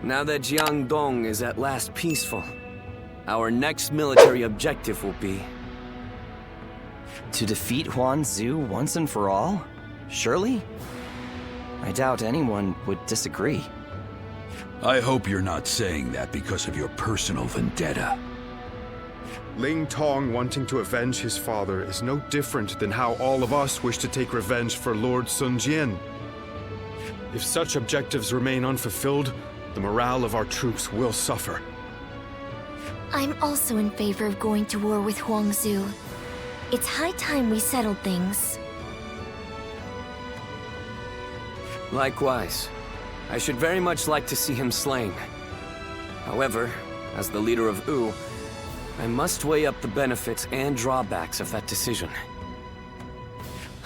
Now that Jiangdong is at last peaceful, our next military objective will be... To defeat Huangzu once and for all? Surely? I doubt anyone would disagree. I hope you're not saying that because of your personal vendetta. Ling Tong wanting to avenge his father is no different than how all of us wish to take revenge for Lord Sun Jian. If such objectives remain unfulfilled, the morale of our troops will suffer. I'm also in favor of going to war with Huangzu. It's high time we settled things. Likewise. I should very much like to see him slain. However, as the leader of Wu, I must weigh up the benefits and drawbacks of that decision.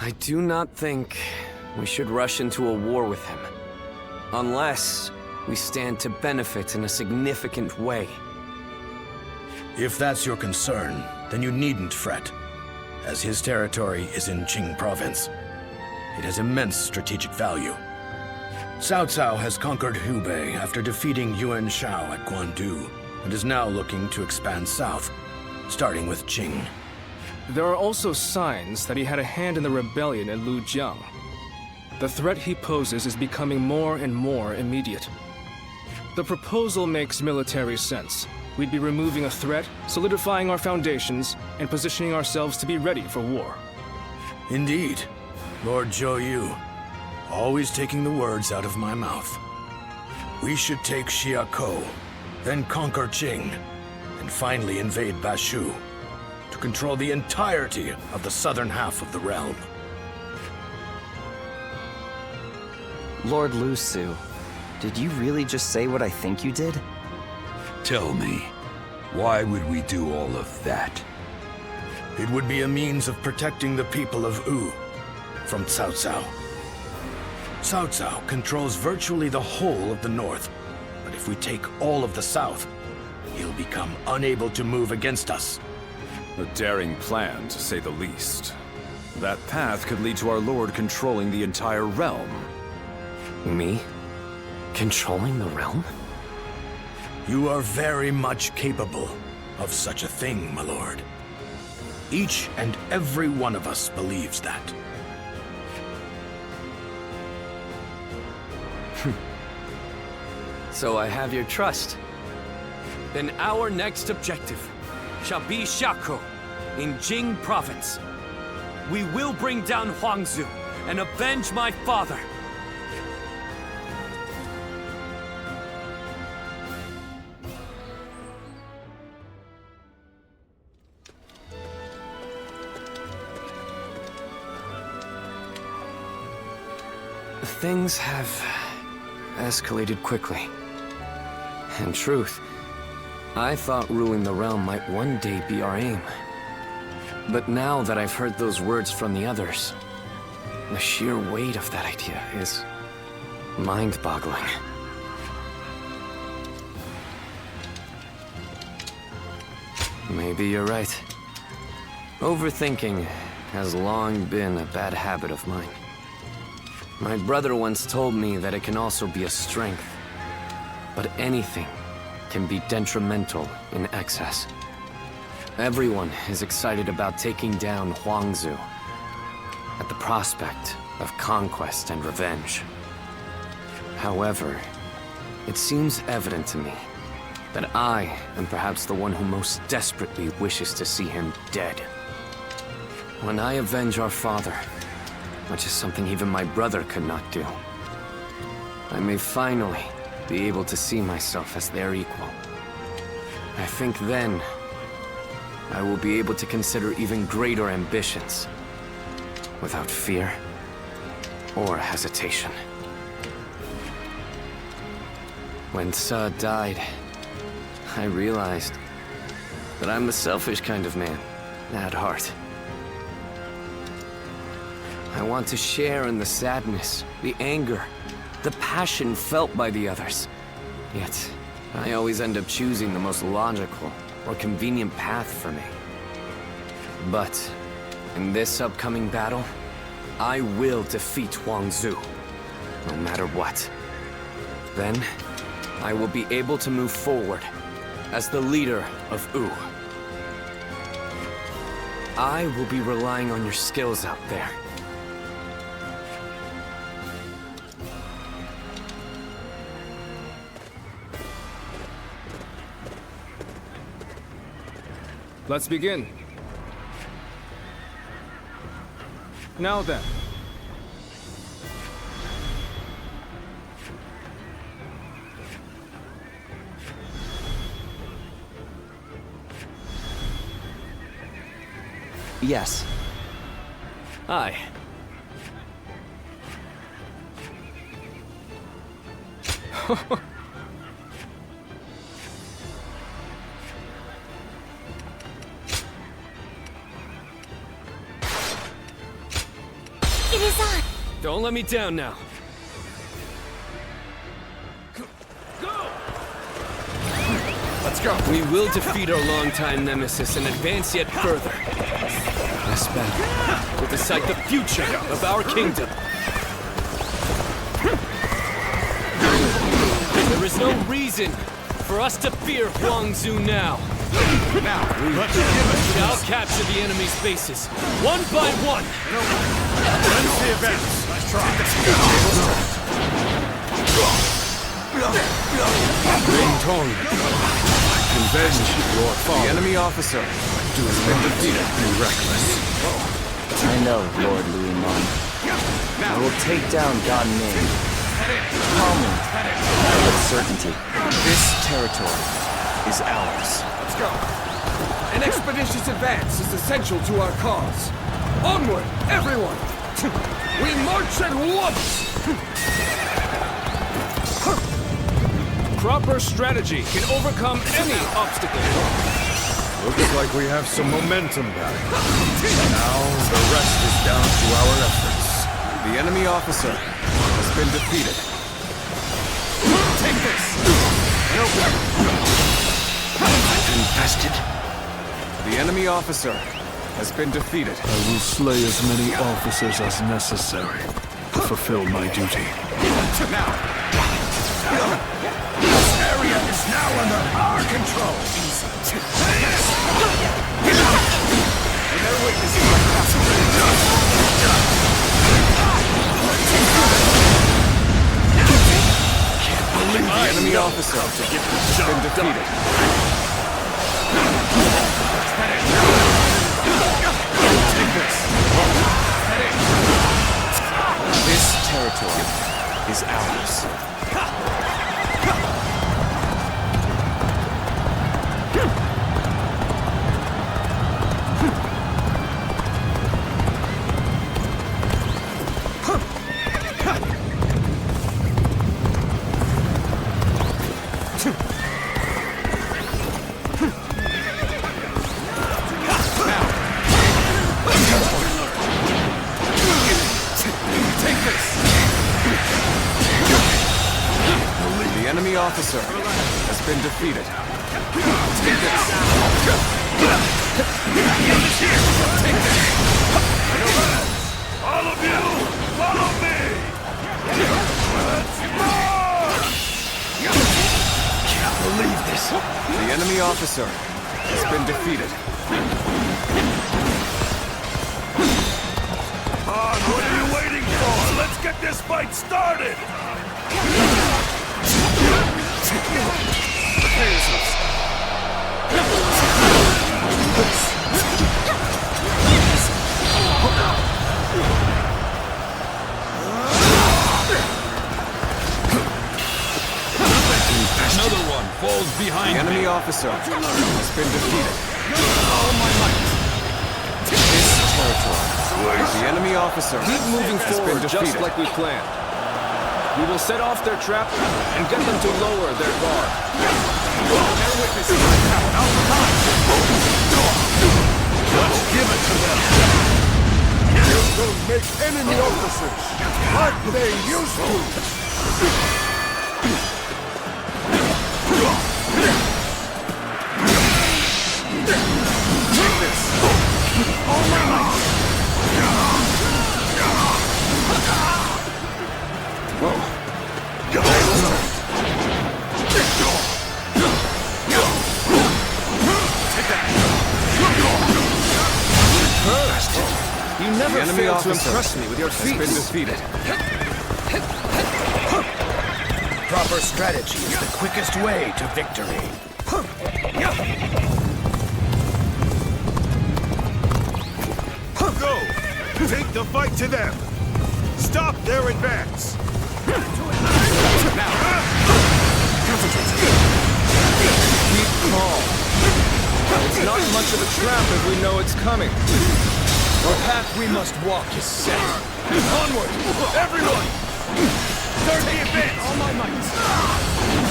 I do not think we should rush into a war with him, unless we stand to benefit in a significant way. If that's your concern, then you needn't fret, as his territory is in Qing province. It has immense strategic value. Cao Cao has conquered Hubei after defeating Yuan Shao at Guandu, and is now looking to expand south, starting with Qing. There are also signs that he had a hand in the rebellion in Lujiang. The threat he poses is becoming more and more immediate. The proposal makes military sense. We'd be removing a threat, solidifying our foundations, and positioning ourselves to be ready for war. Indeed, Lord Zhou Yu, always taking the words out of my mouth. We should take Xiakou, then conquer Qing, and finally invade Bashu, to control the entirety of the southern half of the realm. Lord Lu Su, did you really just say what I think you did? Tell me, why would we do all of that? It would be a means of protecting the people of Wu from Cao Cao. Cao Cao controls virtually the whole of the north, but if we take all of the south, he'll become unable to move against us. A daring plan, to say the least. That path could lead to our lord controlling the entire realm. Me? Controlling the realm? You are very much capable of such a thing, my lord. Each and every one of us believes that. So I have your trust. Then our next objective shall be Xiakou in Jing province. We will bring down Huangzu and avenge my father. Things have escalated quickly. In truth, I thought ruling the realm might one day be our aim. But now that I've heard those words from the others, the sheer weight of that idea is mind-boggling. Maybe you're right. Overthinking has long been a bad habit of mine. My brother once told me that it can also be a strength, but anything can be detrimental in excess. Everyone is excited about taking down Huangzu, at the prospect of conquest and revenge. However, it seems evident to me that I am perhaps the one who most desperately wishes to see him dead. When I avenge our father, which is something even my brother could not do, I may finally be able to see myself as their equal. I think then, I will be able to consider even greater ambitions, without fear or hesitation. When Sa died, I realized that I'm the selfish kind of man, at heart. I want to share in the sadness, the anger, the passion felt by the others. Yet, I always end up choosing the most logical or convenient path for me. But, in this upcoming battle, I will defeat Huangzu, no matter what. Then, I will be able to move forward as the leader of Wu. I will be relying on your skills out there. Let's begin. Now then. Yes. Aye. It is on! Don't let me down now. Let's go. We will defeat our longtime nemesis and advance yet further. This battle will decide the future of our kingdom. There is no reason for us to fear Huangzu now. Now, let's give it. Shall capture the enemy's bases, one by one. Let's the events. Let's try. Ling Tong, avenge your father. The enemy officer has been defeated. Be reckless. I know, Lord Louis Mon. I will take down Gan Ning. Calmly, with certainty. This territory is ours. Let's go. An expeditious advance is essential to our cause. Onward, everyone! We march at once! Proper strategy can overcome any obstacle. Looks like we have some momentum back. Now the rest is down to our efforts. The enemy officer has been defeated. Take this! Infested. The enemy officer has been defeated. I will slay as many officers as necessary to fulfill my duty. Now. This area is now under our control. And their witnesses are The enemy officer has been defeated. This territory is ours. The enemy officer has been defeated. Take this. All of you, follow me! Can't believe this. The enemy officer has been defeated. What are you waiting for? Let's get this fight started! Another one falls behind The enemy me. officer has been defeated. All my might. This territory. The enemy officer Keep moving has forward been just defeated. like we planned. We will set off their trap and get them to lower their guard. their witnesses are now out of time. Let's give it to them. Will make enemy officers like they used to. Take this. All my might. You never enemy fail to officer impress me with your has feats. been defeated. Proper strategy is the quickest way to victory. Go! Take the fight to them! Stop their advance! Keep calm. It's not much of a trap if we know it's coming. The path we must walk is set. Onward! Everyone! Start the advance! All my might!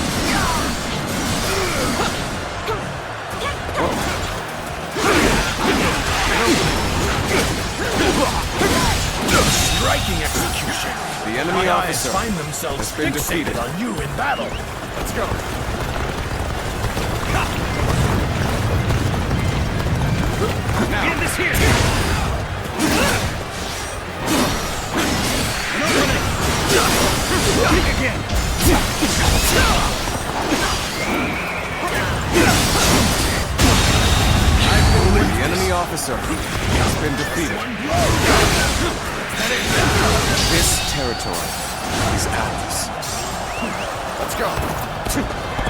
Striking execution! The enemy My officer eyes find themselves has been fixated defeated. on you in battle. Let's go. Now. End this here! An opening! Kick again! The enemy officer has been defeated. This territory is ours. Let's go!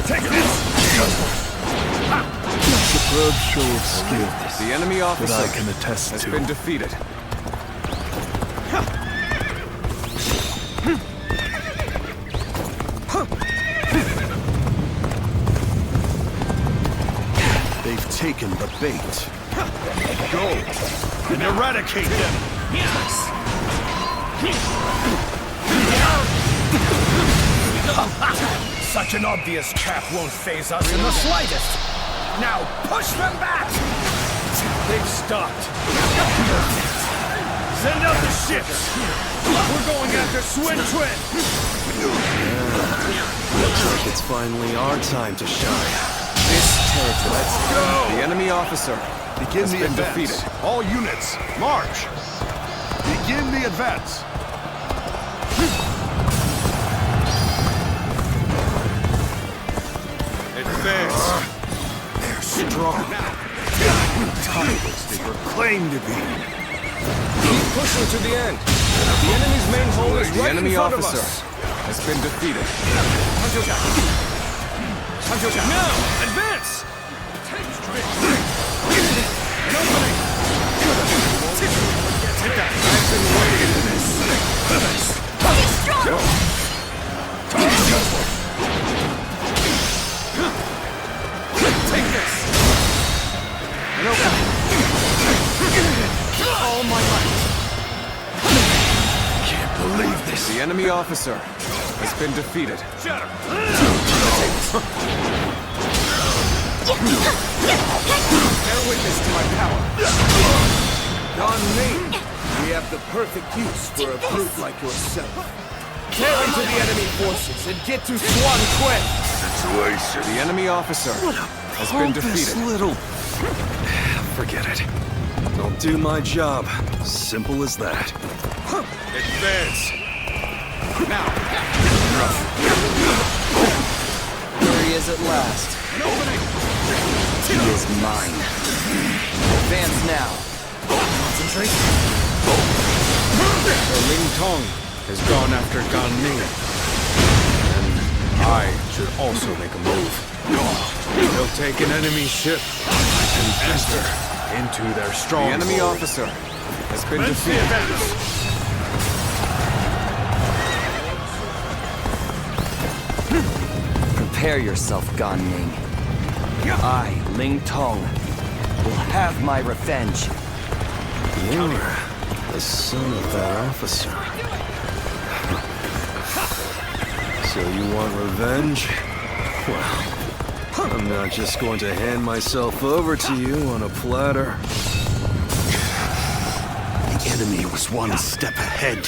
Take this! Superb show of skill The enemy that officer I can attest has to. been defeated. They've taken the bait. Go and eradicate them! Such an obvious trap won't faze us in the slightest. Now push them back! They've stopped. Send out the ships! We're going after Swin Twin! Looks like it's finally our time to shine. This territory. Let's go! The enemy officer Begin has the been advance. defeated. All units, march! Begin the advance! Advance! They're strong. Titans they proclaim to be. Keep pushing to the end. The enemy's main hole is The right enemy in front officer of us. has been defeated. Now, advance! I've been waiting for this. Take this! All my might! Can't believe this. The enemy officer has been defeated. Bear witness to my power. On me, we have the perfect use for a brute like yourself. Tear into the enemy forces and get to Swan Quinn! Situation. The enemy officer has been defeated. Little... Forget it. I'll do my job. Simple as that. Advance. Now! Here he is at last. An opening! He is mine. Advance now. Concentrate. The Ling Tong has gone after Gan Ning. And I should also make a move. They'll take an enemy ship and enter into their The stronghold. enemy officer has been Commence the defeated. advance. Prepare yourself, Gan Ning. I, Ling Tong, will have my revenge. You're The son of that officer. So you want revenge? Well, I'm not just going to hand myself over to you on a platter. The enemy was one step ahead.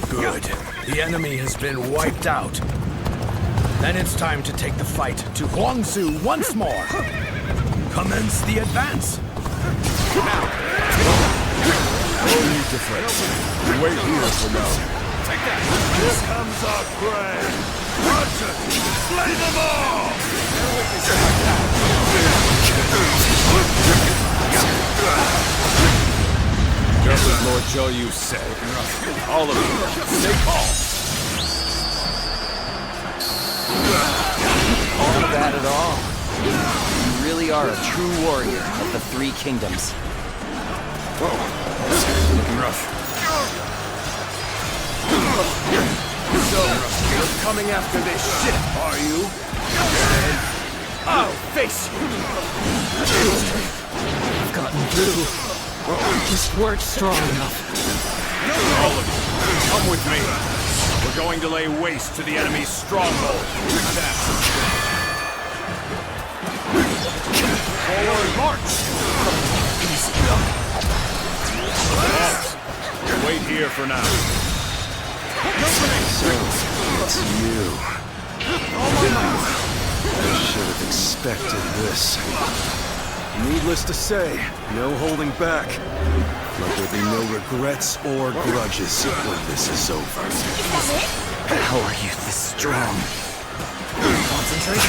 Good. The enemy has been wiped out. Then it's time to take the fight to Huangzu once more. Commence the advance. Now. No need to fret. Wait here for now. Take that. Here comes our prey. Watch it. Slay them all! Just as Lord Zhou said. All of you, stay calm. Not bad at all. You really are a true warrior of the Three Kingdoms. Looking rough. So, you're coming after this shit, are you? I'll face you! I've gotten through. Just weren't strong enough. All of you, come with me. We're going to lay waste to the enemy's stronghold. Forward march! Wait here for now. So, it's you. I should have expected this. Needless to say, no holding back. Let there be no regrets or grudges when this is over. How are you this strong? Concentrate.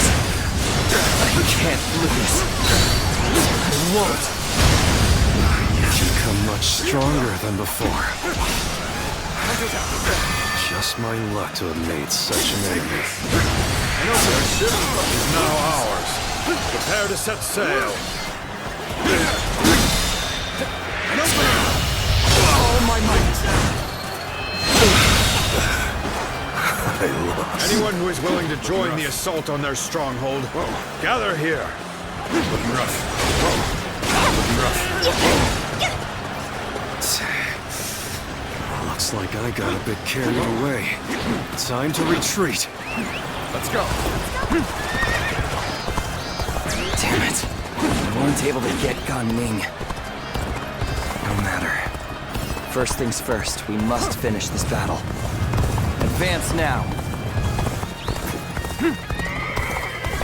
I can't lose. I won't. You've become much stronger than before. Just my luck to have made such an enemy. Their ship is now ours. Prepare to set sail. All my might. I lost. Anyone who is willing to join the assault on their stronghold, gather here. Looking rough. Looking rough. Looks like I got a bit carried away. Time to retreat. Let's go. Damn it. I weren't able to get Gan Ning. No matter. First things first, we must finish this battle. Advance now.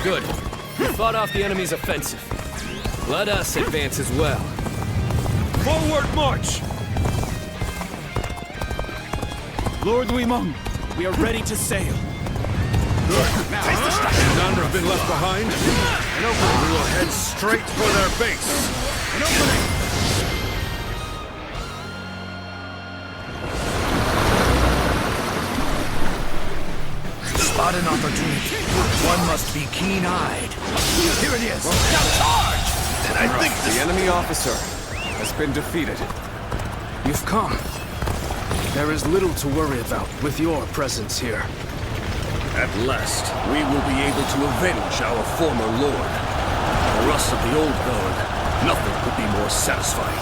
Good. We fought off the enemy's offensive. Let us advance as well. Forward march! Lord Luimeng, we are ready to sail. Good. None have been left behind. We will head straight for their base. Spot an opportunity. One must be keen-eyed. Here it is. Now charge! And I think the enemy officer has been defeated. You've come. There is little to worry about with your presence here. At last, we will be able to avenge our former lord. For us of the old guard, nothing could be more satisfying.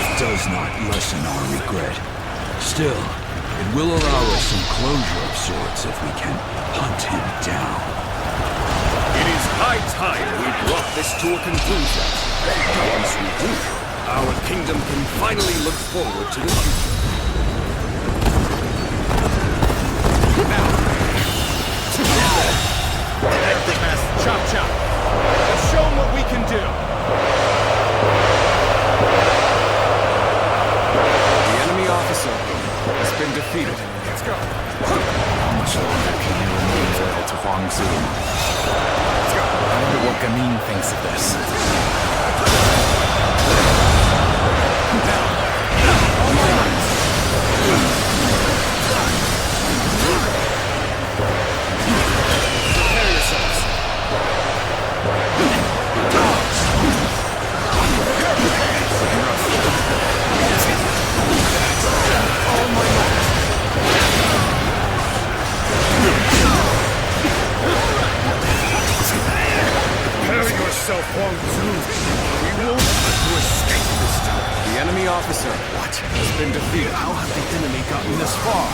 It does not lessen our regret. Still, it will allow us some closure of sorts if we can hunt him down. It is high time we brought this to a conclusion. Once we do, our kingdom can finally look forward to the future. Chop chop. Let's show him what we can do. The enemy officer has been defeated. Let's go. How much longer can you remain loyal to Huangzu? I wonder what Gamin thinks of this. Prepare yourselves. All my might. Prepare yourself, Huangzu. officer. What? Has been defeated. How have the enemy gotten this far?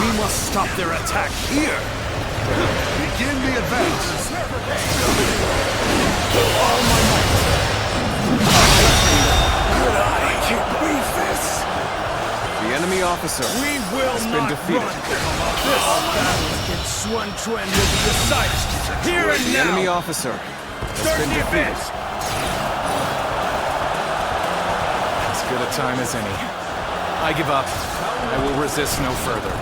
We must stop their attack here! Begin the advance! All my might. I can't believe this. The enemy officer We will has not been defeated. run! This battle against Sun Quan will be decided here and The now! enemy officer has Start been the defeated. advance! As good a time as any. I give up. I will resist no further.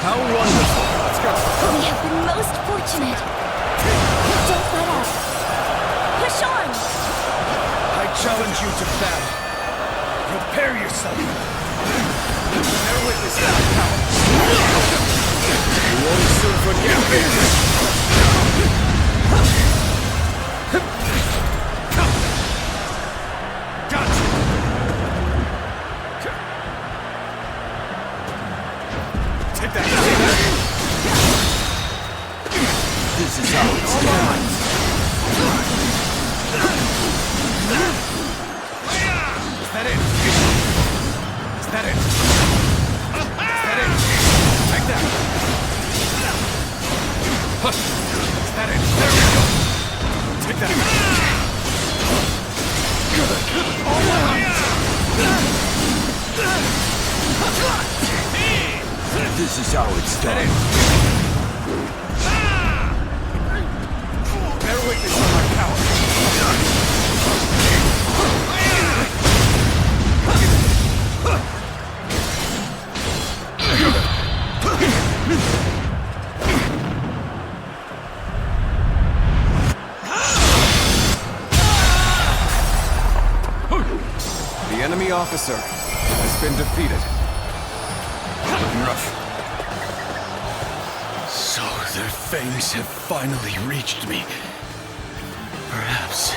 How wonderful! Let's go! We have been most fortunate. Don't let up. Push on! I challenge you to battle. Prepare yourself. Bear witness to my power. You won't soon forget this. Gotcha. Take that. This is how it's done. Is that it? Is that it? Is that it? Take that. Push. Is that it? There we go. Take that. All out. This is how it's done. Bear witness on my power. The enemy officer has been defeated. Looking rough. So their fangs have finally reached me. Perhaps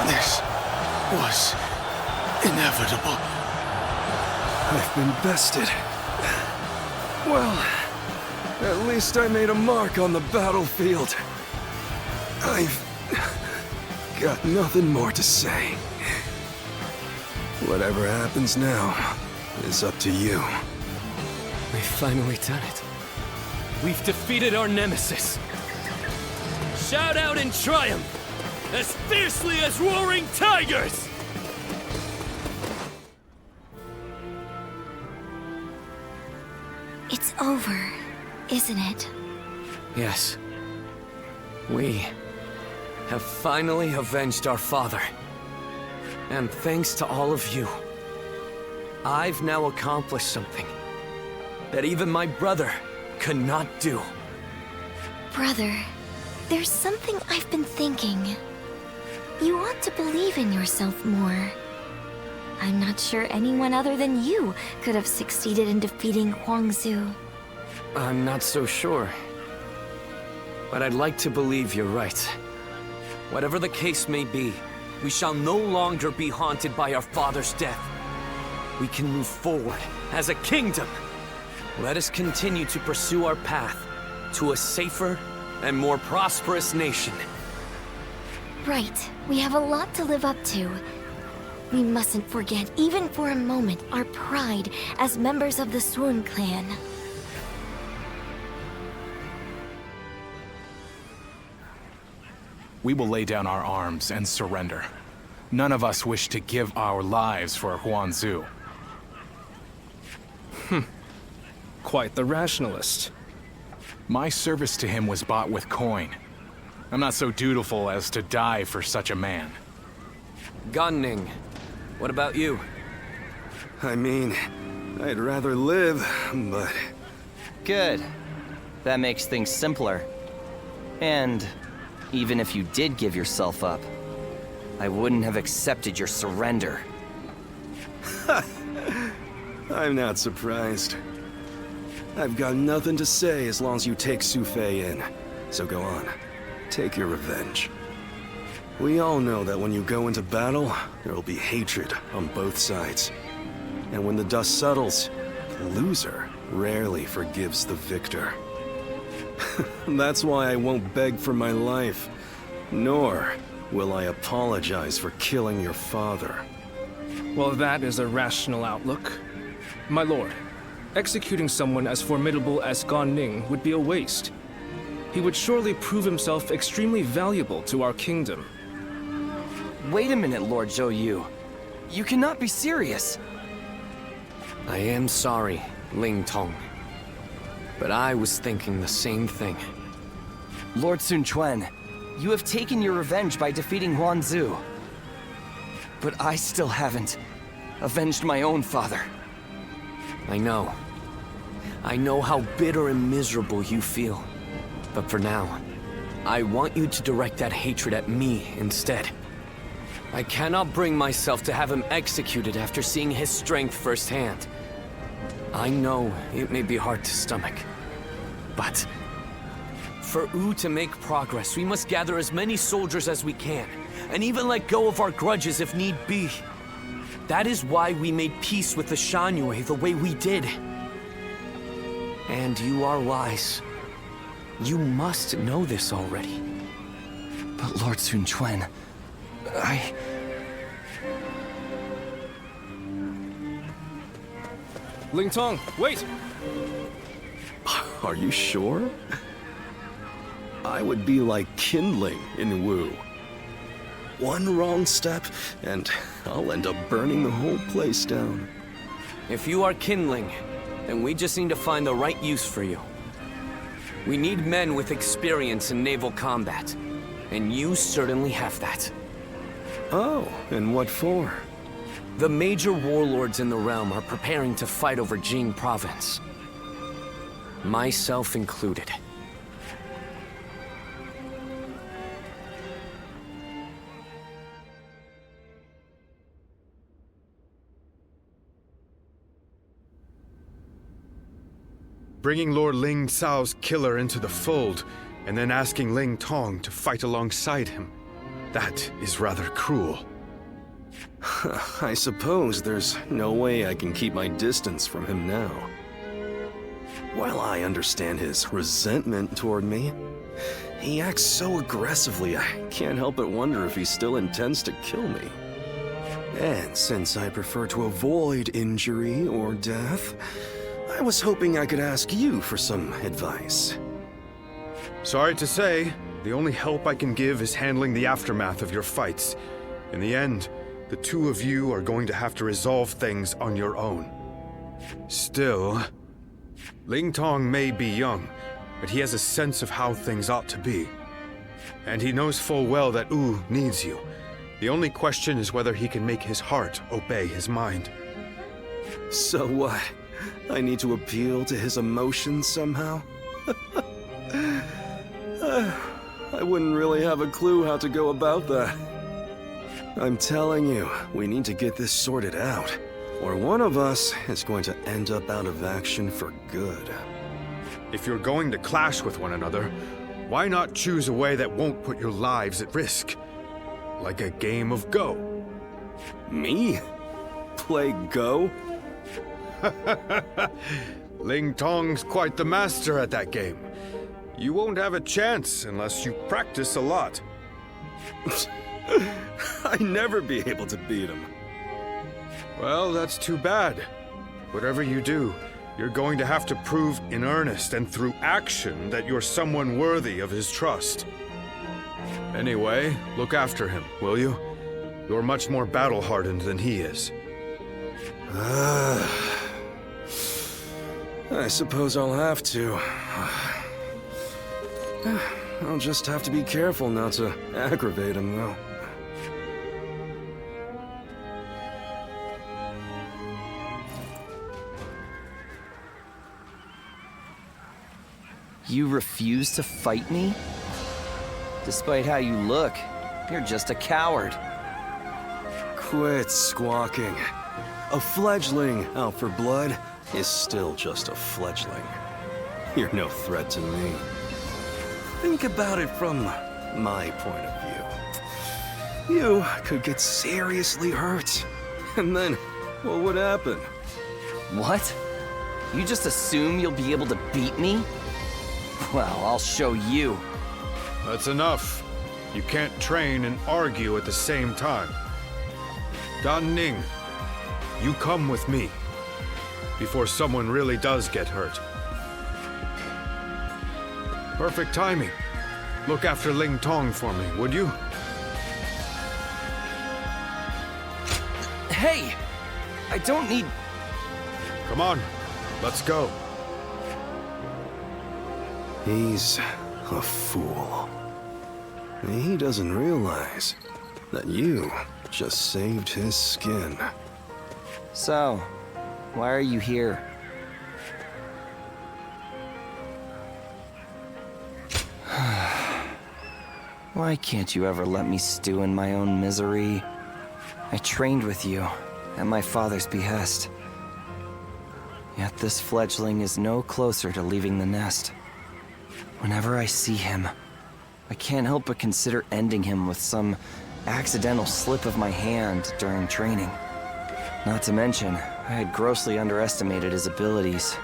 this was inevitable. I've been bested. Well, at least I made a mark on the battlefield. I've got nothing more to say. Whatever happens now is up to you. We've finally done it. We've defeated our nemesis. Shout out in triumph, as fiercely as roaring tigers! It's over, isn't it? Yes. We have finally avenged our father. And thanks to all of you, I've now accomplished something that even my brother could not do. Brother, there's something I've been thinking. You ought to believe in yourself more. I'm not sure anyone other than you could have succeeded in defeating Huangzu. I'm not so sure. But I'd like to believe you're right. Whatever the case may be, we shall no longer be haunted by our father's death. We can move forward as a kingdom. Let us continue to pursue our path to a safer and more prosperous nation. Right. We have a lot to live up to. We mustn't forget, even for a moment, our pride as members of the Sun clan. We will lay down our arms and surrender. None of us wish to give our lives for Huangzu. Quite the rationalist. My service to him was bought with coin. I'm not so dutiful as to die for such a man. Gunning, what about you? I mean, I'd rather live, but... Good. That makes things simpler. And even if you did give yourself up, I wouldn't have accepted your surrender. I'm not surprised. I've got nothing to say as long as you take Su Fei in. So go on. Take your revenge. We all know that when you go into battle, there will be hatred on both sides. And when the dust settles, the loser rarely forgives the victor. That's why I won't beg for my life, nor will I apologize for killing your father. Well, that is a rational outlook. My lord, executing someone as formidable as Gan Ning would be a waste. He would surely prove himself extremely valuable to our kingdom. Wait a minute, Lord Zhou Yu. You cannot be serious. I am sorry, Ling Tong. But I was thinking the same thing. Lord Sun Quan, you have taken your revenge by defeating Huan Zu. But I still haven't avenged my own father. I know. I know how bitter and miserable you feel. But for now, I want you to direct that hatred at me instead. I cannot bring myself to have him executed after seeing his strength firsthand. I know it may be hard to stomach, but for Wu to make progress, we must gather as many soldiers as we can, and even let go of our grudges if need be. That is why we made peace with the Shan the way we did. And you are wise. You must know this already. But Lord Sun Quan, Ling Tong, wait! Are you sure? I would be like kindling in Wu. One wrong step, and I'll end up burning the whole place down. If you are kindling, then we just need to find the right use for you. We need men with experience in naval combat, and you certainly have that. Oh, and what for? The major warlords in the realm are preparing to fight over Jing province. Myself included. Bringing Lord Ling Cao's killer into the fold, and then asking Ling Tong to fight alongside him. That is rather cruel. I suppose there's no way I can keep my distance from him now. While I understand his resentment toward me, he acts so aggressively I can't help but wonder if he still intends to kill me. And since I prefer to avoid injury or death, I was hoping I could ask you for some advice. Sorry to say, the only help I can give is handling the aftermath of your fights. In the end, the two of you are going to have to resolve things on your own. Still, Ling Tong may be young, but he has a sense of how things ought to be. And he knows full well that Wu needs you. The only question is whether he can make his heart obey his mind. So what? I need to appeal to his emotions somehow? I wouldn't really have a clue how to go about that. I'm telling you, we need to get this sorted out, or one of us is going to end up out of action for good. If you're going to clash with one another, why not choose a way that won't put your lives at risk? Like a game of Go. Me? Play Go? Ling Tong's quite the master at that game. You won't have a chance unless you practice a lot. I'd never be able to beat him. Well, that's too bad. Whatever you do, you're going to have to prove in earnest and through action that you're someone worthy of his trust. Anyway, look after him, will you? You're much more battle-hardened than he is. I suppose I'll have to. I'll just have to be careful not to aggravate him, though. You refuse to fight me? Despite how you look, you're just a coward. Quit squawking. A fledgling out for blood is still just a fledgling. You're no threat to me. Think about it from my point of view. You could get seriously hurt, and then what would happen? What? You just assume you'll be able to beat me? Well, I'll show you. That's enough. You can't train and argue at the same time. Dan Ning, you come with me before someone really does get hurt. Perfect timing. Look after Ling Tong for me, would you? Hey! I don't need... Come on, let's go. He's a fool. He doesn't realize that you just saved his skin. So, why are you here? Why can't you ever let me stew in my own misery? I trained with you, at my father's behest. Yet this fledgling is no closer to leaving the nest. Whenever I see him, I can't help but consider ending him with some accidental slip of my hand during training. Not to mention, I had grossly underestimated his abilities.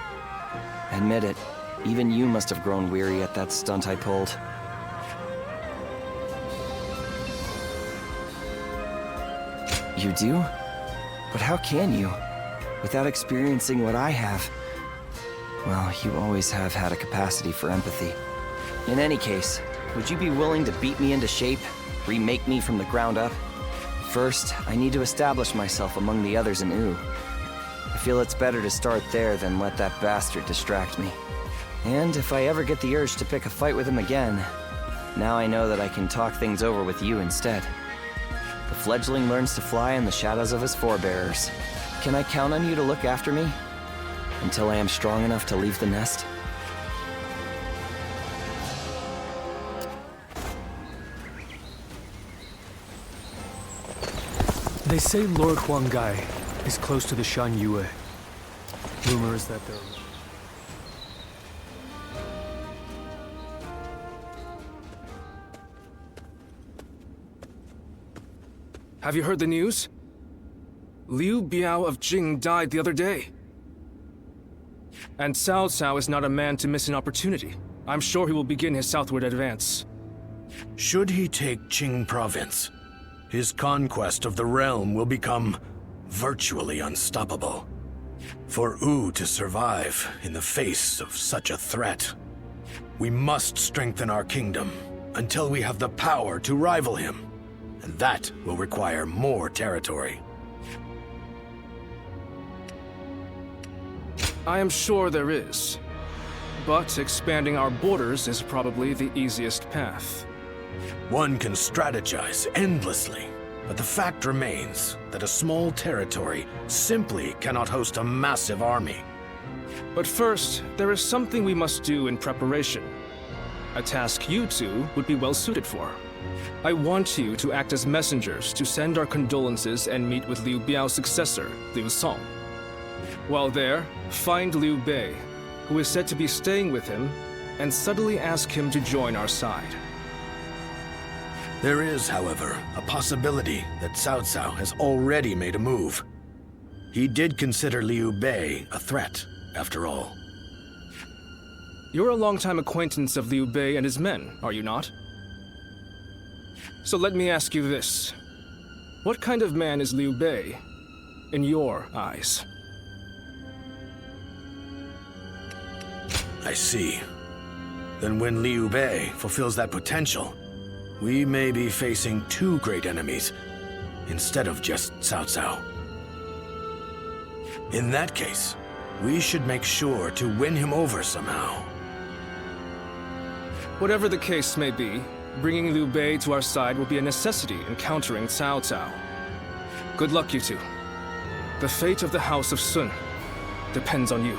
Admit it, even you must have grown weary at that stunt I pulled. You do? But how can you? Without experiencing what I have. Well, you always have had a capacity for empathy. In any case, would you be willing to beat me into shape? Remake me from the ground up? First, I need to establish myself among the others in Wu. I feel it's better to start there than let that bastard distract me. And if I ever get the urge to pick a fight with him again, now I know that I can talk things over with you instead. The fledgling learns to fly in the shadows of his forebearers. Can I count on you to look after me? Until I am strong enough to leave the nest? They say Lord Huanggai is close to the Shan Yue. Rumors that they're... Have you heard the news? Liu Biao of Jing died the other day. And Cao Cao is not a man to miss an opportunity. I'm sure he will begin his southward advance. Should he take Qing province, his conquest of the realm will become virtually unstoppable. For Wu to survive in the face of such a threat, we must strengthen our kingdom until we have the power to rival him. And that will require more territory. I am sure there is. But expanding our borders is probably the easiest path. One can strategize endlessly, but the fact remains that a small territory simply cannot host a massive army. But first, there is something we must do in preparation. A task you two would be well suited for. I want you to act as messengers to send our condolences and meet with Liu Biao's successor, Liu Song. While there, find Liu Bei, who is said to be staying with him, and subtly ask him to join our side. There is, however, a possibility that Cao Cao has already made a move. He did consider Liu Bei a threat, after all. You're a longtime acquaintance of Liu Bei and his men, are you not? So let me ask you this. What kind of man is Liu Bei, in your eyes? I see. Then when Liu Bei fulfills that potential, we may be facing two great enemies, instead of just Cao Cao. In that case, we should make sure to win him over somehow. Whatever the case may be, bringing Liu Bei to our side will be a necessity in countering Cao Cao. Good luck, you two. The fate of the House of Sun depends on you.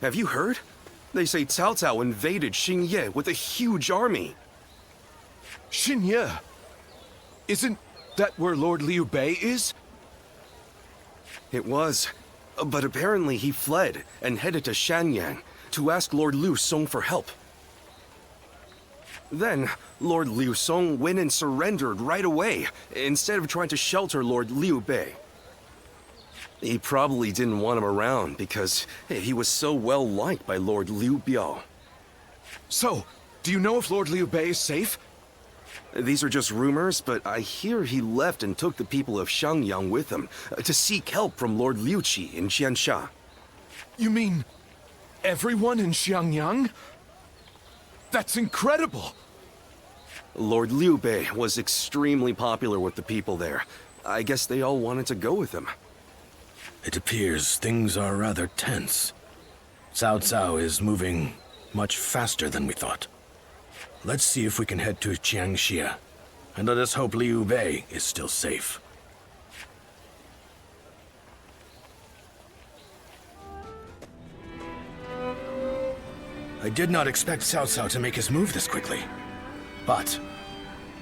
Have you heard? They say Cao Cao invaded Xingye with a huge army. Xingye? Isn't that where Lord Liu Bei is? It was. But apparently he fled and headed to Shanyang to ask Lord Liu Song for help. Then, Lord Liu Song went and surrendered right away, instead of trying to shelter Lord Liu Bei. He probably didn't want him around because he was so well liked by Lord Liu Biao. So, do you know if Lord Liu Bei is safe? These are just rumors, but I hear he left and took the people of Xiangyang with him to seek help from Lord Liu Qi in Jiansha. You mean everyone in Xiangyang? That's incredible! Lord Liu Bei was extremely popular with the people there. I guess they all wanted to go with him. It appears things are rather tense. Cao Cao is moving much faster than we thought. Let's see if we can head to Jiangxia, and let us hope Liu Bei is still safe. I did not expect Cao Cao to make his move this quickly. But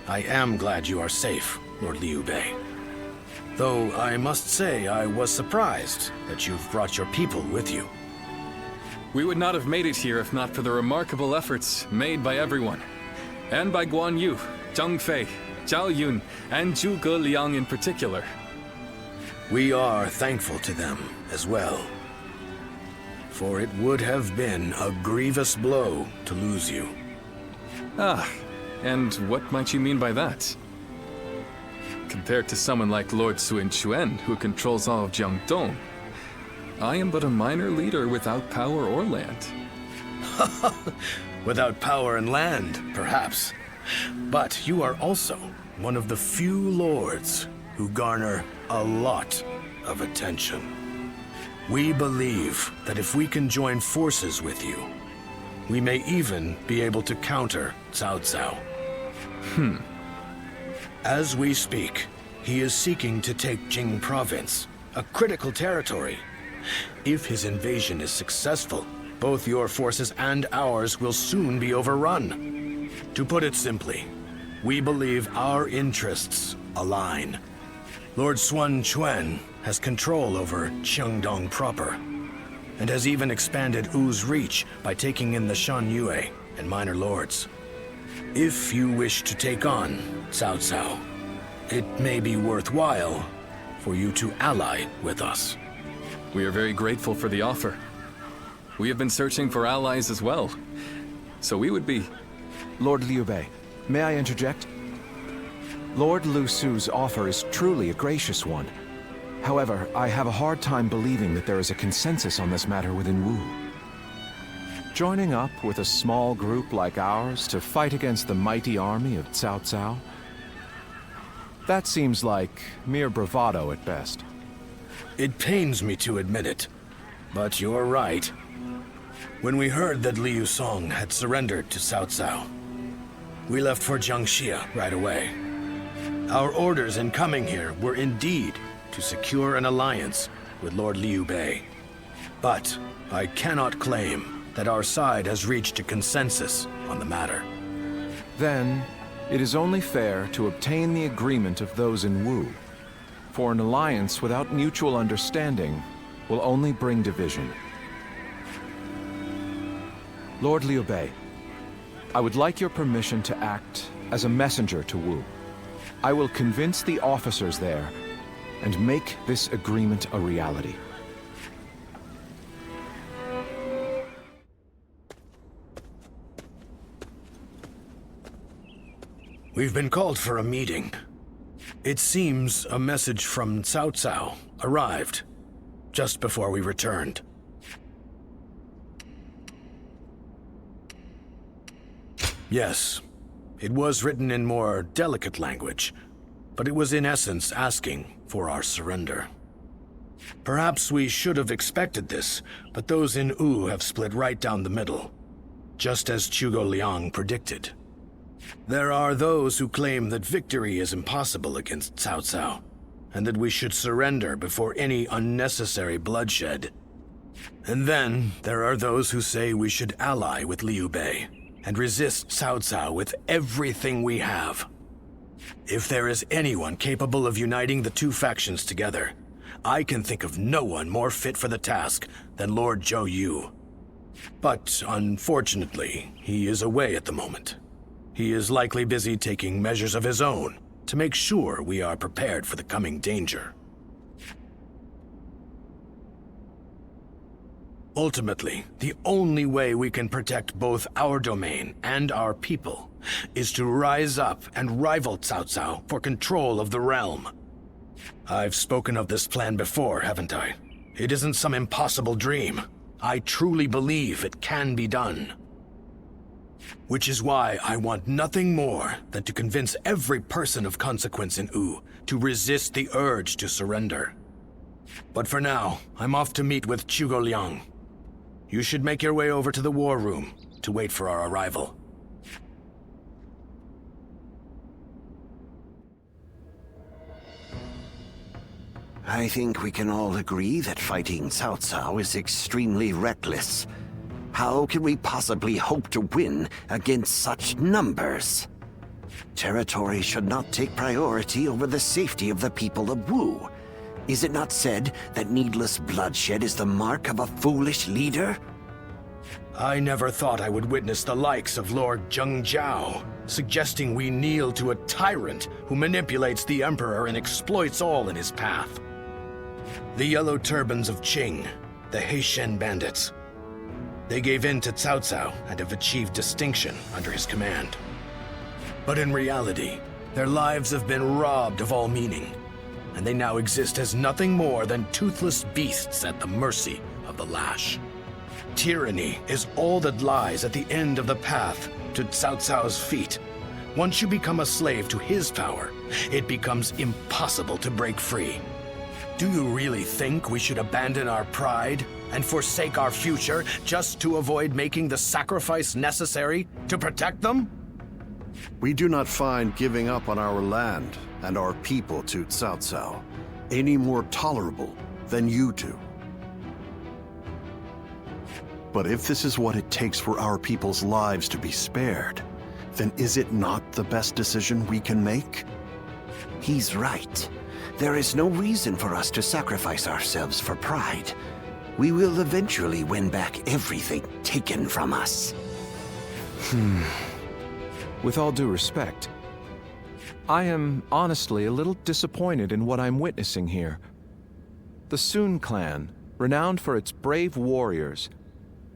I am glad you are safe, Lord Liu Bei. Though I must say I was surprised that you've brought your people with you. We would not have made it here if not for the remarkable efforts made by everyone. And by Guan Yu, Zhang Fei, Zhao Yun, and Zhuge Liang in particular. We are thankful to them as well. For it would have been a grievous blow to lose you. Ah, and what might you mean by that? Compared to someone like Lord Sun Quan, who controls all of Jiangdong, I am but a minor leader without power or land. Without power and land, perhaps. But you are also one of the few lords who garner a lot of attention. We believe that if we can join forces with you, we may even be able to counter Cao Cao. As we speak, he is seeking to take Jing Province, a critical territory. If his invasion is successful, both your forces and ours will soon be overrun. To put it simply, we believe our interests align. Lord Sun Quan has control over Qiangdong proper, and has even expanded Wu's reach by taking in the Shan Yue and minor lords. If you wish to take on Cao Cao, it may be worthwhile for you to ally with us. We are very grateful for the offer. We have been searching for allies as well, so we would be... Lord Liu Bei, may I interject? Lord Lu Su's offer is truly a gracious one. However, I have a hard time believing that there is a consensus on this matter within Wu. Joining up with a small group like ours to fight against the mighty army of Cao Cao? That seems like mere bravado at best. It pains me to admit it, but you're right. When we heard that Liu Song had surrendered to Cao Cao, we left for Jiangxia right away. Our orders in coming here were indeed to secure an alliance with Lord Liu Bei. But I cannot claim that our side has reached a consensus on the matter. Then, it is only fair to obtain the agreement of those in Wu. For an alliance without mutual understanding will only bring division. Lord Liu Bei, I would like your permission to act as a messenger to Wu. I will convince the officers there and make this agreement a reality. We've been called for a meeting. It seems a message from Cao Cao arrived just before we returned. Yes, it was written in more delicate language, but it was in essence asking for our surrender. Perhaps we should have expected this, but those in Wu have split right down the middle, just as Zhuge Liang predicted. There are those who claim that victory is impossible against Cao Cao, and that we should surrender before any unnecessary bloodshed. And then there are those who say we should ally with Liu Bei and resist Cao Cao with everything we have. If there is anyone capable of uniting the two factions together, I can think of no one more fit for the task than Lord Zhou Yu. But unfortunately, he is away at the moment. He is likely busy taking measures of his own to make sure we are prepared for the coming danger. Ultimately, the only way we can protect both our domain and our people is to rise up and rival Cao Cao for control of the realm. I've spoken of this plan before, haven't I? It isn't some impossible dream. I truly believe it can be done. Which is why I want nothing more than to convince every person of consequence in Wu to resist the urge to surrender. But for now, I'm off to meet with Zhuge Liang. You should make your way over to the war room to wait for our arrival. I think we can all agree that fighting Cao Cao is extremely reckless. How can we possibly hope to win against such numbers? Territory should not take priority over the safety of the people of Wu. Is it not said that needless bloodshed is the mark of a foolish leader? I never thought I would witness the likes of Lord Zheng Jiao, suggesting we kneel to a tyrant who manipulates the Emperor and exploits all in his path. The Yellow Turbans of Qing, the Heishen bandits. They gave in to Cao Cao and have achieved distinction under his command. But in reality, their lives have been robbed of all meaning, and they now exist as nothing more than toothless beasts at the mercy of the lash. Tyranny is all that lies at the end of the path to Cao Cao's feet. Once you become a slave to his power, it becomes impossible to break free. Do you really think we should abandon our pride and forsake our future just to avoid making the sacrifice necessary to protect them? We do not find giving up on our land and our people to Cao Cao any more tolerable than you do. But if this is what it takes for our people's lives to be spared, then is it not the best decision we can make? He's right. There is no reason for us to sacrifice ourselves for pride. We will eventually win back everything taken from us. With all due respect, I am honestly a little disappointed in what I'm witnessing here. The Sun clan, renowned for its brave warriors,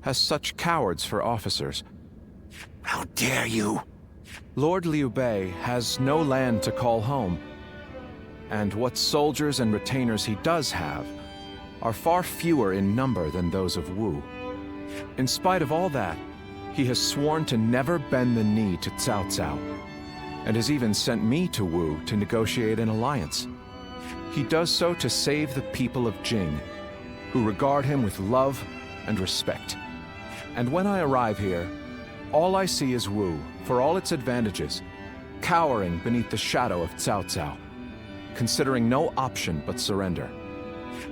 has such cowards for officers. How dare you! Lord Liu Bei has no land to call home, and what soldiers and retainers he does have are far fewer in number than those of Wu. In spite of all that, he has sworn to never bend the knee to Cao Cao, and has even sent me to Wu to negotiate an alliance. He does so to save the people of Jing, who regard him with love and respect. And when I arrive here, all I see is Wu, for all its advantages, cowering beneath the shadow of Cao Cao, considering no option but surrender.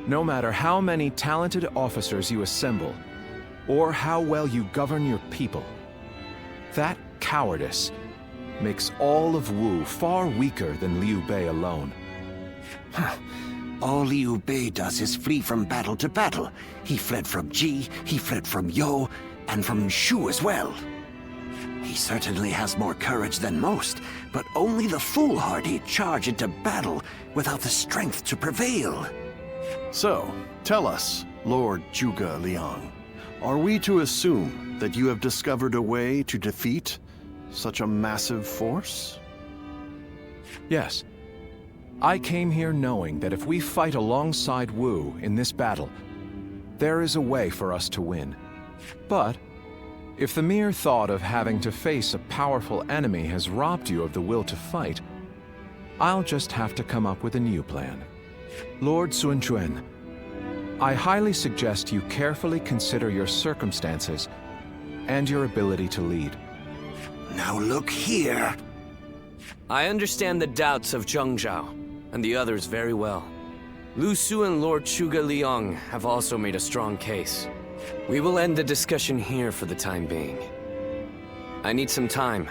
No matter how many talented officers you assemble, or how well you govern your people, that cowardice makes all of Wu far weaker than Liu Bei alone. All Liu Bei does is flee from battle to battle. He fled from Ji, he fled from You, and from Shu as well. He certainly has more courage than most, but only the foolhardy charge into battle without the strength to prevail. So, tell us, Lord Zhuge Liang, are we to assume that you have discovered a way to defeat such a massive force? Yes. I came here knowing that if we fight alongside Wu in this battle, there is a way for us to win. But if the mere thought of having to face a powerful enemy has robbed you of the will to fight, I'll just have to come up with a new plan. Lord Sun Quan, I highly suggest you carefully consider your circumstances and your ability to lead. Now look here. I understand the doubts of Zheng Jiao and the others very well. Lu Su and Lord Zhuge Liang have also made a strong case. We will end the discussion here for the time being. I need some time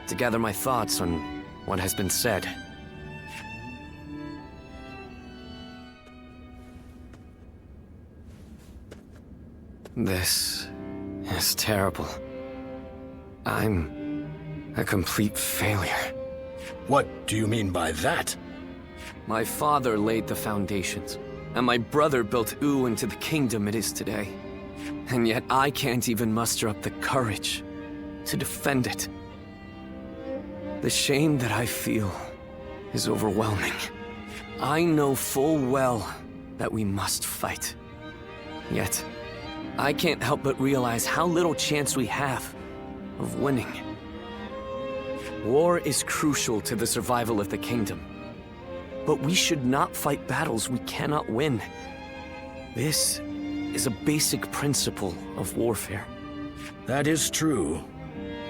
to gather my thoughts on what has been said. This is terrible. I'm A complete failure. What do you mean by that? My father laid the foundations, and my brother built Wu into the kingdom it is today. And yet I can't even muster up the courage to defend it. The shame that I feel is overwhelming. I know full well that we must fight. Yet, I can't help but realize how little chance we have of winning. War is crucial to the survival of the kingdom. But we should not fight battles we cannot win. This is a basic principle of warfare. That is true.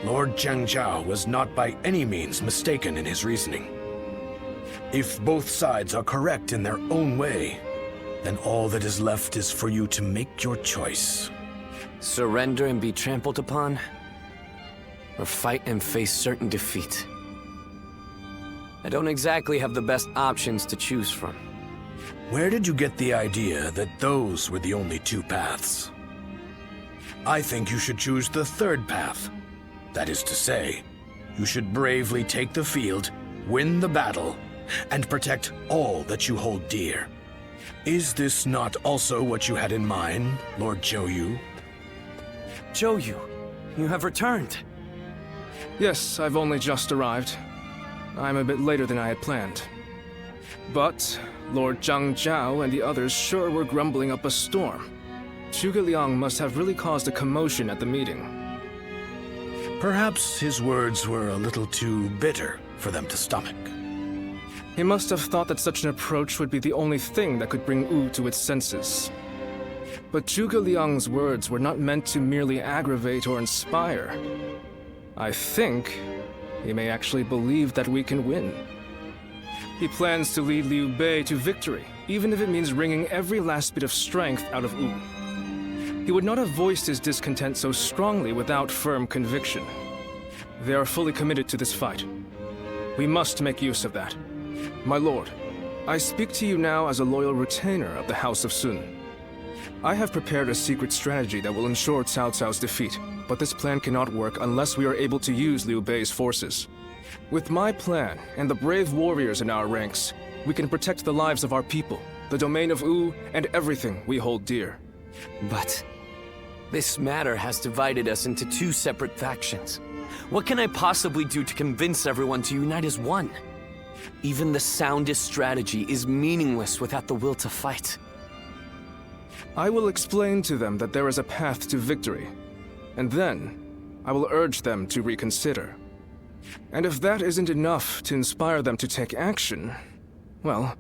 Lord Zhengzhao was not by any means mistaken in his reasoning. If both sides are correct in their own way, then all that is left is for you to make your choice. Surrender and be trampled upon, or fight and face certain defeat. I don't exactly have the best options to choose from. Where did you get the idea that those were the only two paths? I think you should choose the third path. That is to say, you should bravely take the field, win the battle, and protect all that you hold dear. Is this not also what you had in mind, Lord Zhou? Zhou, you have returned. Yes, I've only just arrived. I'm a bit later than I had planned. But Lord Zhangjiao and the others sure were grumbling up a storm. Zhuge Liang must have really caused a commotion at the meeting. Perhaps his words were a little too bitter for them to stomach. He must have thought that such an approach would be the only thing that could bring Wu to its senses. But Zhuge Liang's words were not meant to merely aggravate or inspire. I think he may actually believe that we can win. He plans to lead Liu Bei to victory, even if it means wringing every last bit of strength out of Wu. He would not have voiced his discontent so strongly without firm conviction. They are fully committed to this fight. We must make use of that. My lord, I speak to you now as a loyal retainer of the House of Sun. I have prepared a secret strategy that will ensure Cao Cao's defeat, but this plan cannot work unless we are able to use Liu Bei's forces. With my plan and the brave warriors in our ranks, we can protect the lives of our people, the domain of Wu, and everything we hold dear. But this matter has divided us into two separate factions. What can I possibly do to convince everyone to unite as one? Even the soundest strategy is meaningless without the will to fight. I will explain to them that there is a path to victory, and then I will urge them to reconsider. And if that isn't enough to inspire them to take action, well,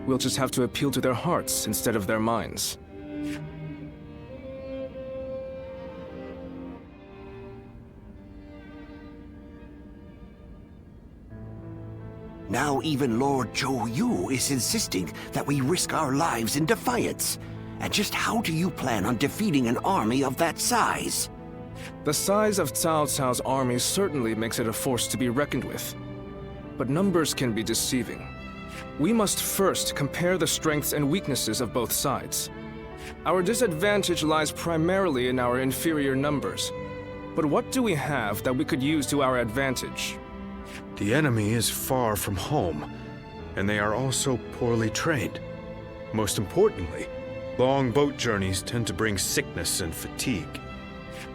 we'll just have to appeal to their hearts instead of their minds. Now even Lord Zhou is insisting that we risk our lives in defiance. And just how do you plan on defeating an army of that size? The size of Cao Cao's army certainly makes it a force to be reckoned with. But numbers can be deceiving. We must first compare the strengths and weaknesses of both sides. Our disadvantage lies primarily in our inferior numbers. But what do we have that we could use to our advantage? The enemy is far from home, and they are also poorly trained. Most importantly, long boat journeys tend to bring sickness and fatigue.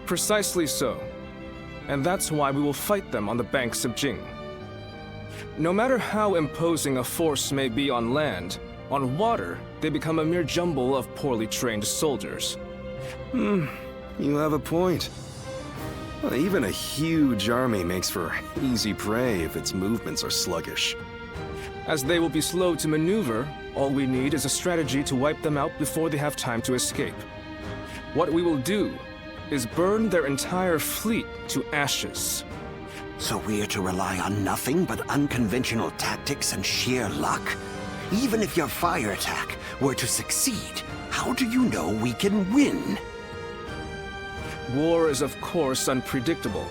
Precisely so. And that's why we will fight them on the banks of Jing. No matter how imposing a force may be on land, on water, they become a mere jumble of poorly trained soldiers. You have a point. Well, even a huge army makes for easy prey if its movements are sluggish. As they will be slow to maneuver, all we need is a strategy to wipe them out before they have time to escape. What we will do is burn their entire fleet to ashes. So we're to rely on nothing but unconventional tactics and sheer luck? Even if your fire attack were to succeed, how do you know we can win? War is of course unpredictable,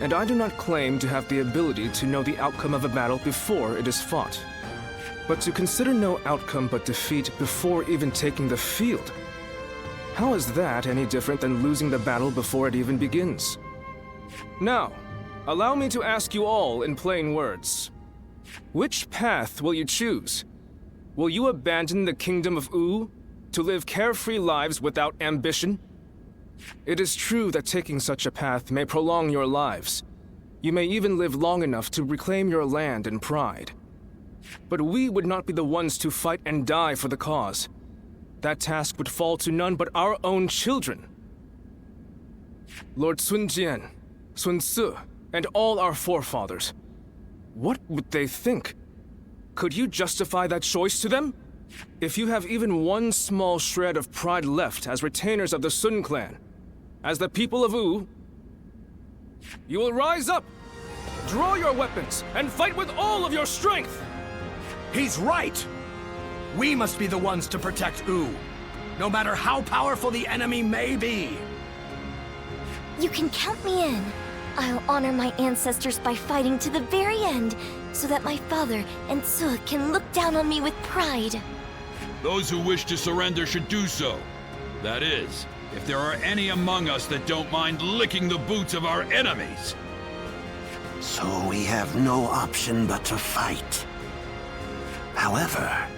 and I do not claim to have the ability to know the outcome of a battle before it is fought. But to consider no outcome but defeat before even taking the field, how is that any different than losing the battle before it even begins? Now, Allow me to ask you all in plain words. Which path will you choose? Will you abandon the kingdom of U to live carefree lives without ambition? It is true that taking such a path may prolong your lives. You may even live long enough to reclaim your land and pride. But we would not be the ones to fight and die for the cause. That task would fall to none but our own children. Lord Sun Jian, Sun Ce, and all our forefathers. What would they think? Could you justify that choice to them? If you have even one small shred of pride left as retainers of the Sun clan, as the people of U, you will rise up, draw your weapons, and fight with all of your strength! He's right! We must be the ones to protect U, no matter how powerful the enemy may be. You can count me in. I'll honor my ancestors by fighting to the very end, so that my father and Ce can look down on me with pride. Those who wish to surrender should do so. That is, if there are any among us that don't mind licking the boots of our enemies. So we have no option but to fight. However,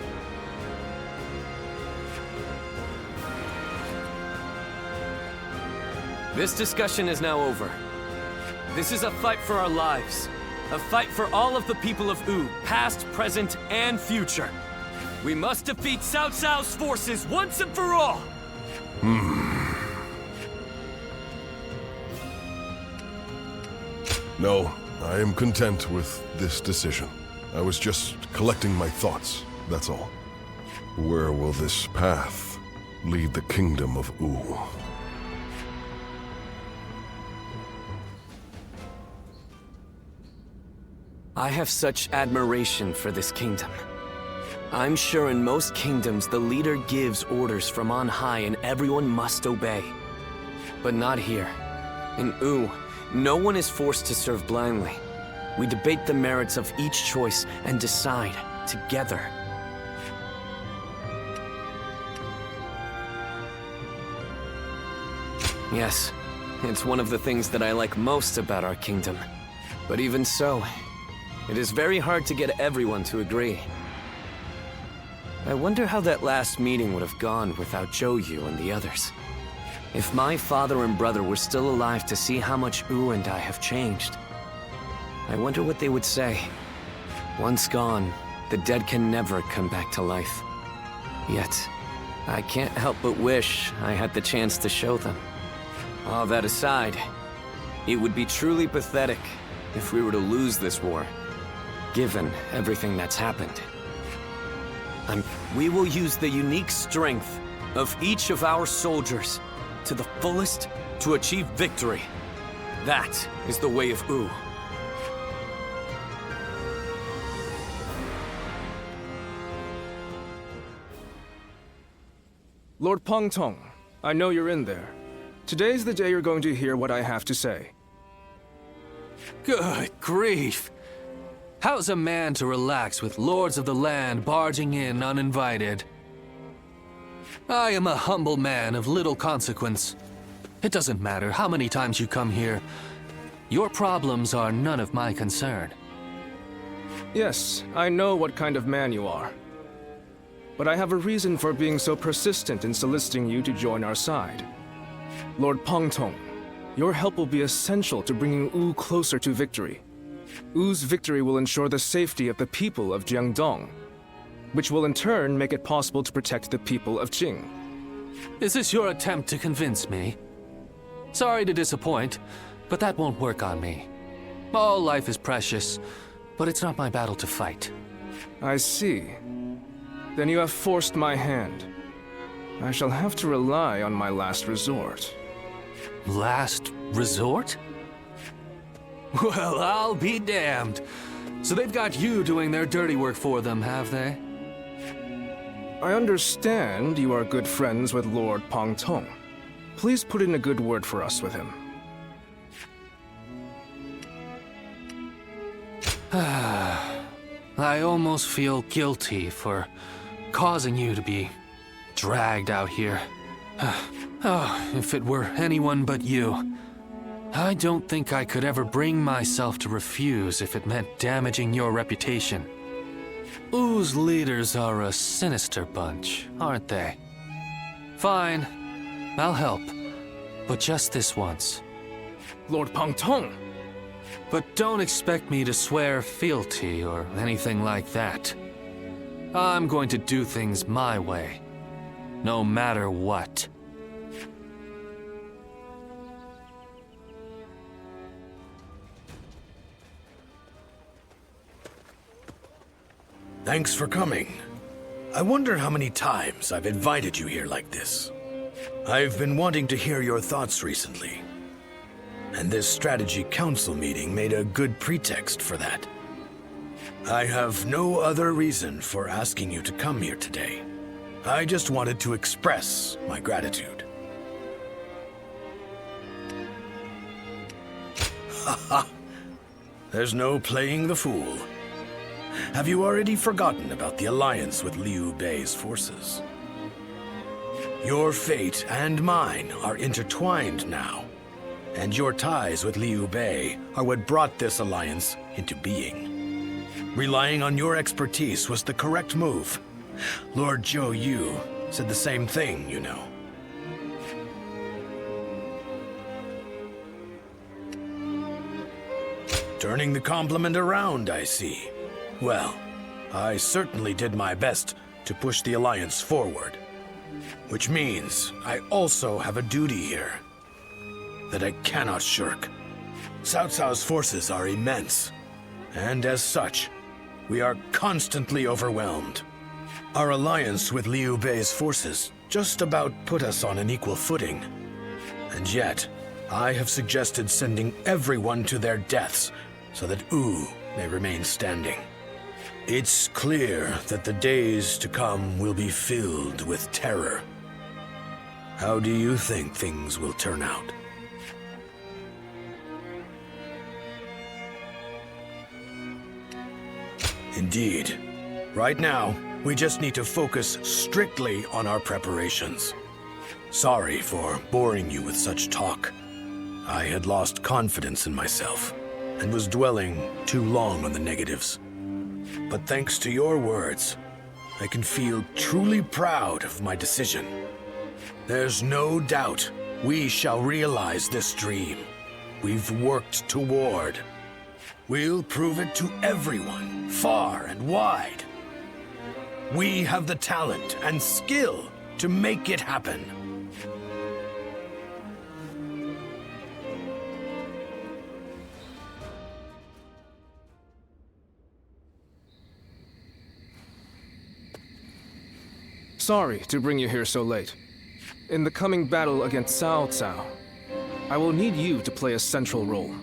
this discussion is now over. This is a fight for our lives. A fight for all of the people of U, past, present, and future. We must defeat Cao Cao's forces once and for all! No, I am content with this decision. I was just collecting my thoughts, that's all. Where will this path lead the kingdom of U? I have such admiration for this kingdom. I'm sure in most kingdoms the leader gives orders from on high and everyone must obey. But not here. In U, no one is forced to serve blindly. We debate the merits of each choice and decide together. Yes, it's one of the things that I like most about our kingdom. But even so, it is very hard to get everyone to agree. I wonder how that last meeting would have gone without Zhou and the others. If my father and brother were still alive to see how much U and I have changed, I wonder what they would say. Once gone, the dead can never come back to life. Yet, I can't help but wish I had the chance to show them. All that aside, it would be truly pathetic if we were to lose this war, given everything that's happened. We will use the unique strength of each of our soldiers to the fullest to achieve victory. That is the way of U. Lord Peng Tong, I know you're in there. Today's the day you're going to hear what I have to say. Good grief! How's a man to relax with lords of the land barging in uninvited? I am a humble man of little consequence. It doesn't matter how many times you come here. Your problems are none of my concern. Yes, I know what kind of man you are. But I have a reason for being so persistent in soliciting you to join our side. Lord Peng Tong, your help will be essential to bringing U closer to victory. U's victory will ensure the safety of the people of Jiangdong, which will in turn make it possible to protect the people of Qing. Is this your attempt to convince me? Sorry to disappoint, but that won't work on me. All life is precious, but it's not my battle to fight. I see. Then you have forced my hand. I shall have to rely on my last resort. Last resort? Well, I'll be damned. So they've got you doing their dirty work for them, have they? I understand you are good friends with Lord Peng Tong. Please put in a good word for us with him. I almost feel guilty for causing you to be dragged out here. Oh, if it were anyone but you. I don't think I could ever bring myself to refuse if it meant damaging your reputation. Wu's leaders are a sinister bunch, aren't they? Fine, I'll help. But just this once. Lord Pang Tong! But don't expect me to swear fealty or anything like that. I'm going to do things my way, no matter what. Thanks for coming. I wonder how many times I've invited you here like this. I've been wanting to hear your thoughts recently. And this strategy council meeting made a good pretext for that. I have no other reason for asking you to come here today. I just wanted to express my gratitude. Haha. There's no playing the fool. Have you already forgotten about the alliance with Liu Bei's forces? Your fate and mine are intertwined now, and your ties with Liu Bei are what brought this alliance into being. Relying on your expertise was the correct move. Lord Zhou Yu said the same thing, you know. Turning the compliment around, I see. Well, I certainly did my best to push the alliance forward. Which means I also have a duty here that I cannot shirk. Cao Cao's forces are immense, and as such, we are constantly overwhelmed. Our alliance with Liu Bei's forces just about put us on an equal footing. And yet, I have suggested sending everyone to their deaths so that Wu may remain standing. It's clear that the days to come will be filled with terror. How do you think things will turn out? Indeed. Right now, we just need to focus strictly on our preparations. Sorry for boring you with such talk. I had lost confidence in myself and was dwelling too long on the negatives. But thanks to your words, I can feel truly proud of my decision. There's no doubt we shall realize this dream we've worked toward. We'll prove it to everyone, far and wide. We have the talent and skill to make it happen. Sorry to bring you here so late. In the coming battle against Cao Cao, I will need you to play a central role.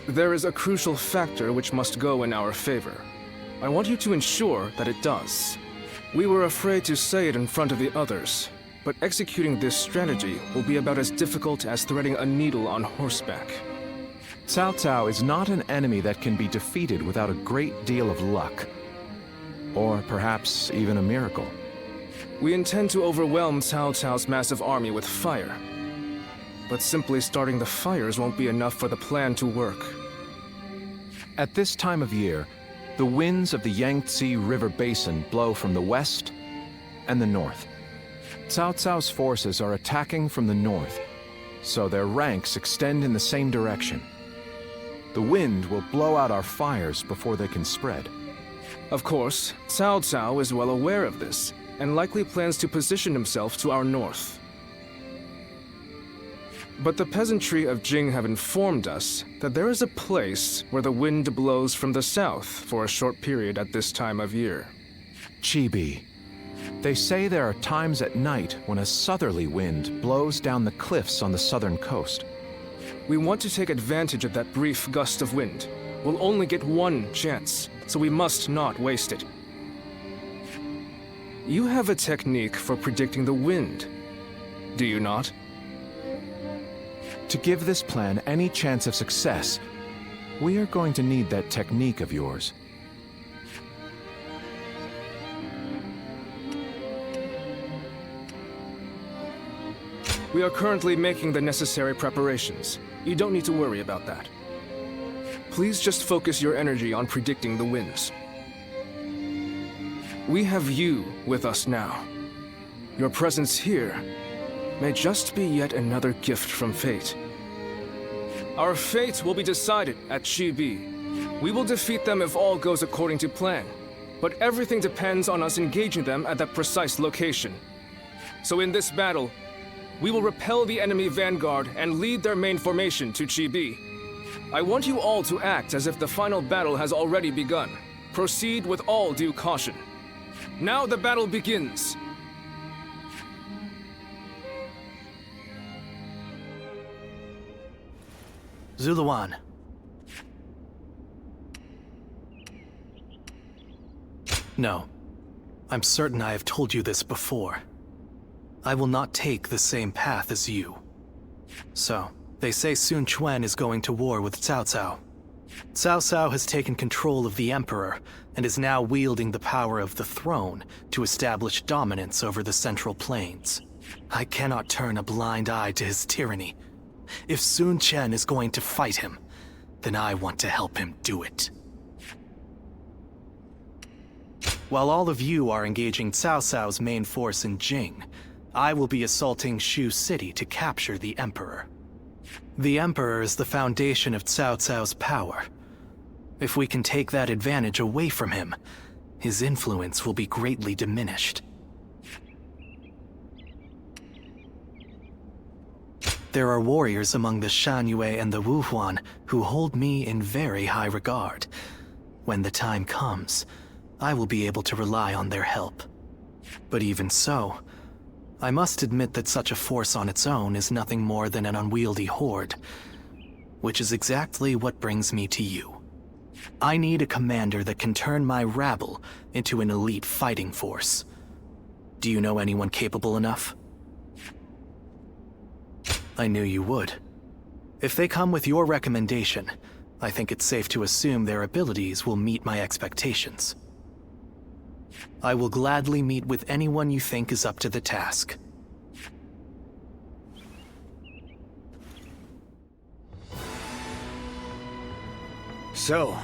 There is a crucial factor which must go in our favor. I want you to ensure that it does. We were afraid to say it in front of the others, but executing this strategy will be about as difficult as threading a needle on horseback. Cao Cao is not an enemy that can be defeated without a great deal of luck. Or perhaps even a miracle. We intend to overwhelm Cao Cao's massive army with fire. But simply starting the fires won't be enough for the plan to work. At this time of year, the winds of the Yangtze River Basin blow from the west and the north. Cao Cao's forces are attacking from the north, so their ranks extend in the same direction. The wind will blow out our fires before they can spread. Of course, Cao Cao is well aware of this, and likely plans to position himself to our north. But the peasantry of Jing have informed us that there is a place where the wind blows from the south for a short period at this time of year. Chibi. They say there are times at night when a southerly wind blows down the cliffs on the southern coast. We want to take advantage of that brief gust of wind. We'll only get one chance, so we must not waste it. You have a technique for predicting the wind, do you not? To give this plan any chance of success, we are going to need that technique of yours. We are currently making the necessary preparations. You don't need to worry about that. Please just focus your energy on predicting the winds. We have you with us now. Your presence here may just be yet another gift from fate. Our fate will be decided at Chibi. We will defeat them if all goes according to plan, but everything depends on us engaging them at that precise location. So in this battle, we will repel the enemy vanguard and lead their main formation to Chibi. I want you all to act as if the final battle has already begun. Proceed with all due caution. Now the battle begins. Zuluan. No. I'm certain I have told you this before. I will not take the same path as you. So, they say Sun Quan is going to war with Cao Cao. Cao Cao has taken control of the Emperor and is now wielding the power of the throne to establish dominance over the Central Plains. I cannot turn a blind eye to his tyranny. If Sun Quan is going to fight him, then I want to help him do it. While all of you are engaging Cao Cao's main force in Jing, I will be assaulting Shu City to capture the Emperor. The Emperor is the foundation of Cao Cao's power. If we can take that advantage away from him, his influence will be greatly diminished. There are warriors among the Shanyue and the Wuhuan who hold me in very high regard. When the time comes, I will be able to rely on their help. But even so, I must admit that such a force on its own is nothing more than an unwieldy horde, which is exactly what brings me to you. I need a commander that can turn my rabble into an elite fighting force. Do you know anyone capable enough? I knew you would. If they come with your recommendation, I think it's safe to assume their abilities will meet my expectations. I will gladly meet with anyone you think is up to the task. So,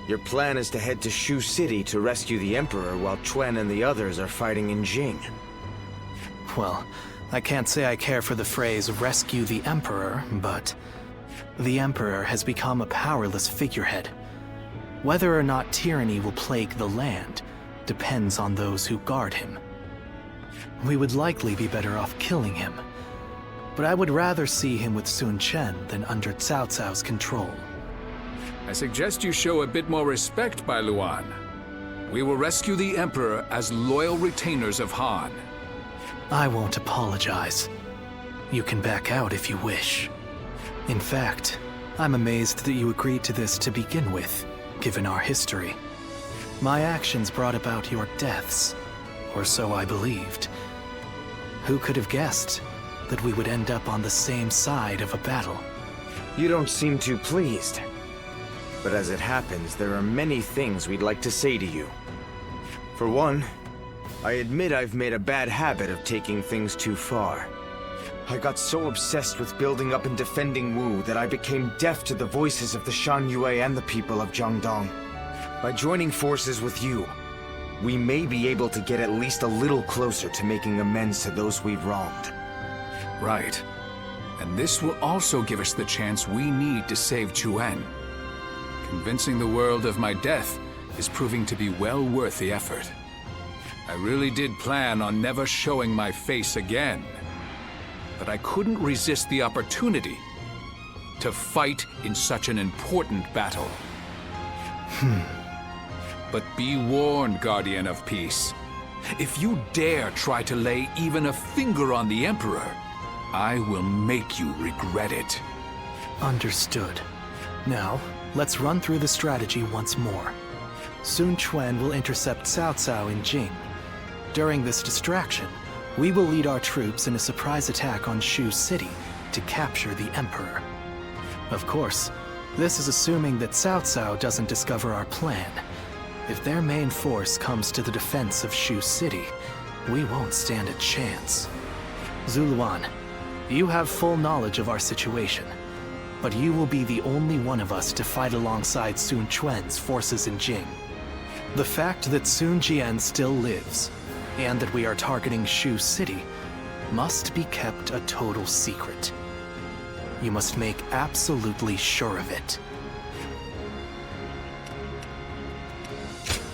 your plan is to head to Shu City to rescue the Emperor while Quan and the others are fighting in Jing. Well, I can't say I care for the phrase rescue the Emperor, but the Emperor has become a powerless figurehead. Whether or not tyranny will plague the land depends on those who guard him. We would likely be better off killing him, but I would rather see him with Sun Quan than under Cao Cao's control. I suggest you show a bit more respect, Bai Luan. We will rescue the Emperor as loyal retainers of Han. I won't apologize. You can back out if you wish. In fact, I'm amazed that you agreed to this to begin with, given our history. My actions brought about your deaths, or so I believed. Who could have guessed that we would end up on the same side of a battle? You don't seem too pleased. But as it happens, there are many things we'd like to say to you. For one, I admit I've made a bad habit of taking things too far. I got so obsessed with building up and defending Wu that I became deaf to the voices of the Shanyue and the people of Jiangdong. By joining forces with you, we may be able to get at least a little closer to making amends to those we've wronged. Right. And this will also give us the chance we need to save Chuan. Convincing the world of my death is proving to be well worth the effort. I really did plan on never showing my face again, but I couldn't resist the opportunity to fight in such an important battle. But be warned, Guardian of Peace. If you dare try to lay even a finger on the Emperor, I will make you regret it. Understood. Now, let's run through the strategy once more. Sun Quan will intercept Cao Cao in Jing. During this distraction, we will lead our troops in a surprise attack on Shu City to capture the Emperor. Of course, this is assuming that Cao Cao doesn't discover our plan. If their main force comes to the defense of Shu City, we won't stand a chance. Zuluan, You have full knowledge of our situation, but you will be the only one of us to fight alongside Sun Quan's forces in Jing. The fact that Sun Jian still lives, and that we are targeting Shu City, must be kept a total secret. You must make absolutely sure of it.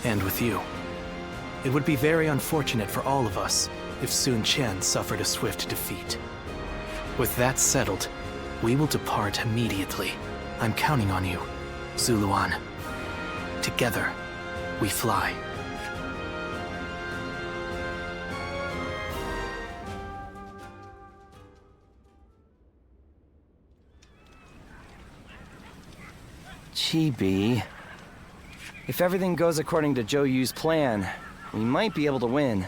And with you, it would be very unfortunate for all of us if Sun Qian suffered a swift defeat. With that settled, we will depart immediately. I'm counting on you, Zuluan. Together, we fly. Chibi. If everything goes according to Zhou Yu's plan, we might be able to win.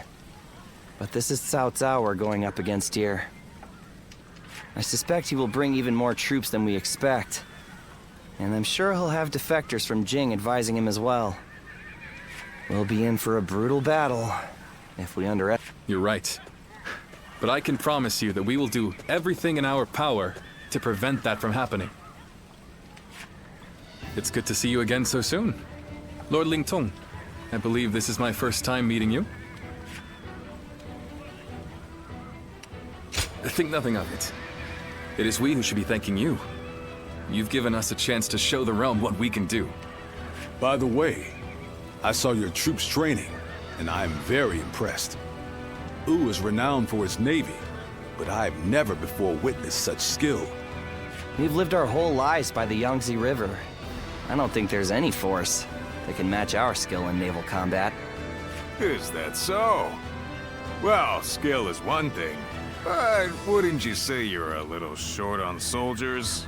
But this is Cao Cao we're going up against here. I suspect he will bring even more troops than we expect. And I'm sure he'll have defectors from Jing advising him as well. We'll be in for a brutal battle if we underestimate. You're right. But I can promise you that we will do everything in our power to prevent that from happening. It's good to see you again so soon. Lord Lingtong, I believe this is my first time meeting you. Think nothing of it. It is we who should be thanking you. You've given us a chance to show the realm what we can do. By the way, I saw your troops training, and I am very impressed. Wu is renowned for its navy, but I have never before witnessed such skill. We've lived our whole lives by the Yangtze River. I don't think there's any force that can match our skill in naval combat. Is that so? Well, skill is one thing, but wouldn't you say you're a little short on soldiers?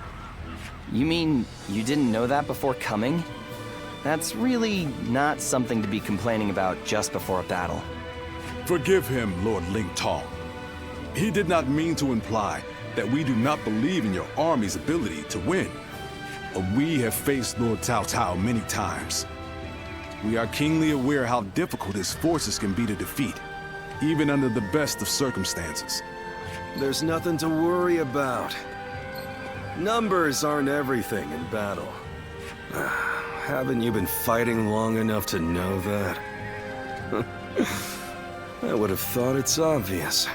You mean you didn't know that before coming? That's really not something to be complaining about just before a battle. Forgive him, Lord Lingtong. He did not mean to imply that we do not believe in your army's ability to win. We have faced Lord Cao Cao many times. We are keenly aware how difficult his forces can be to defeat, even under the best of circumstances. There's nothing to worry about. Numbers aren't everything in battle. Haven't you been fighting long enough to know that? I would have thought it's obvious.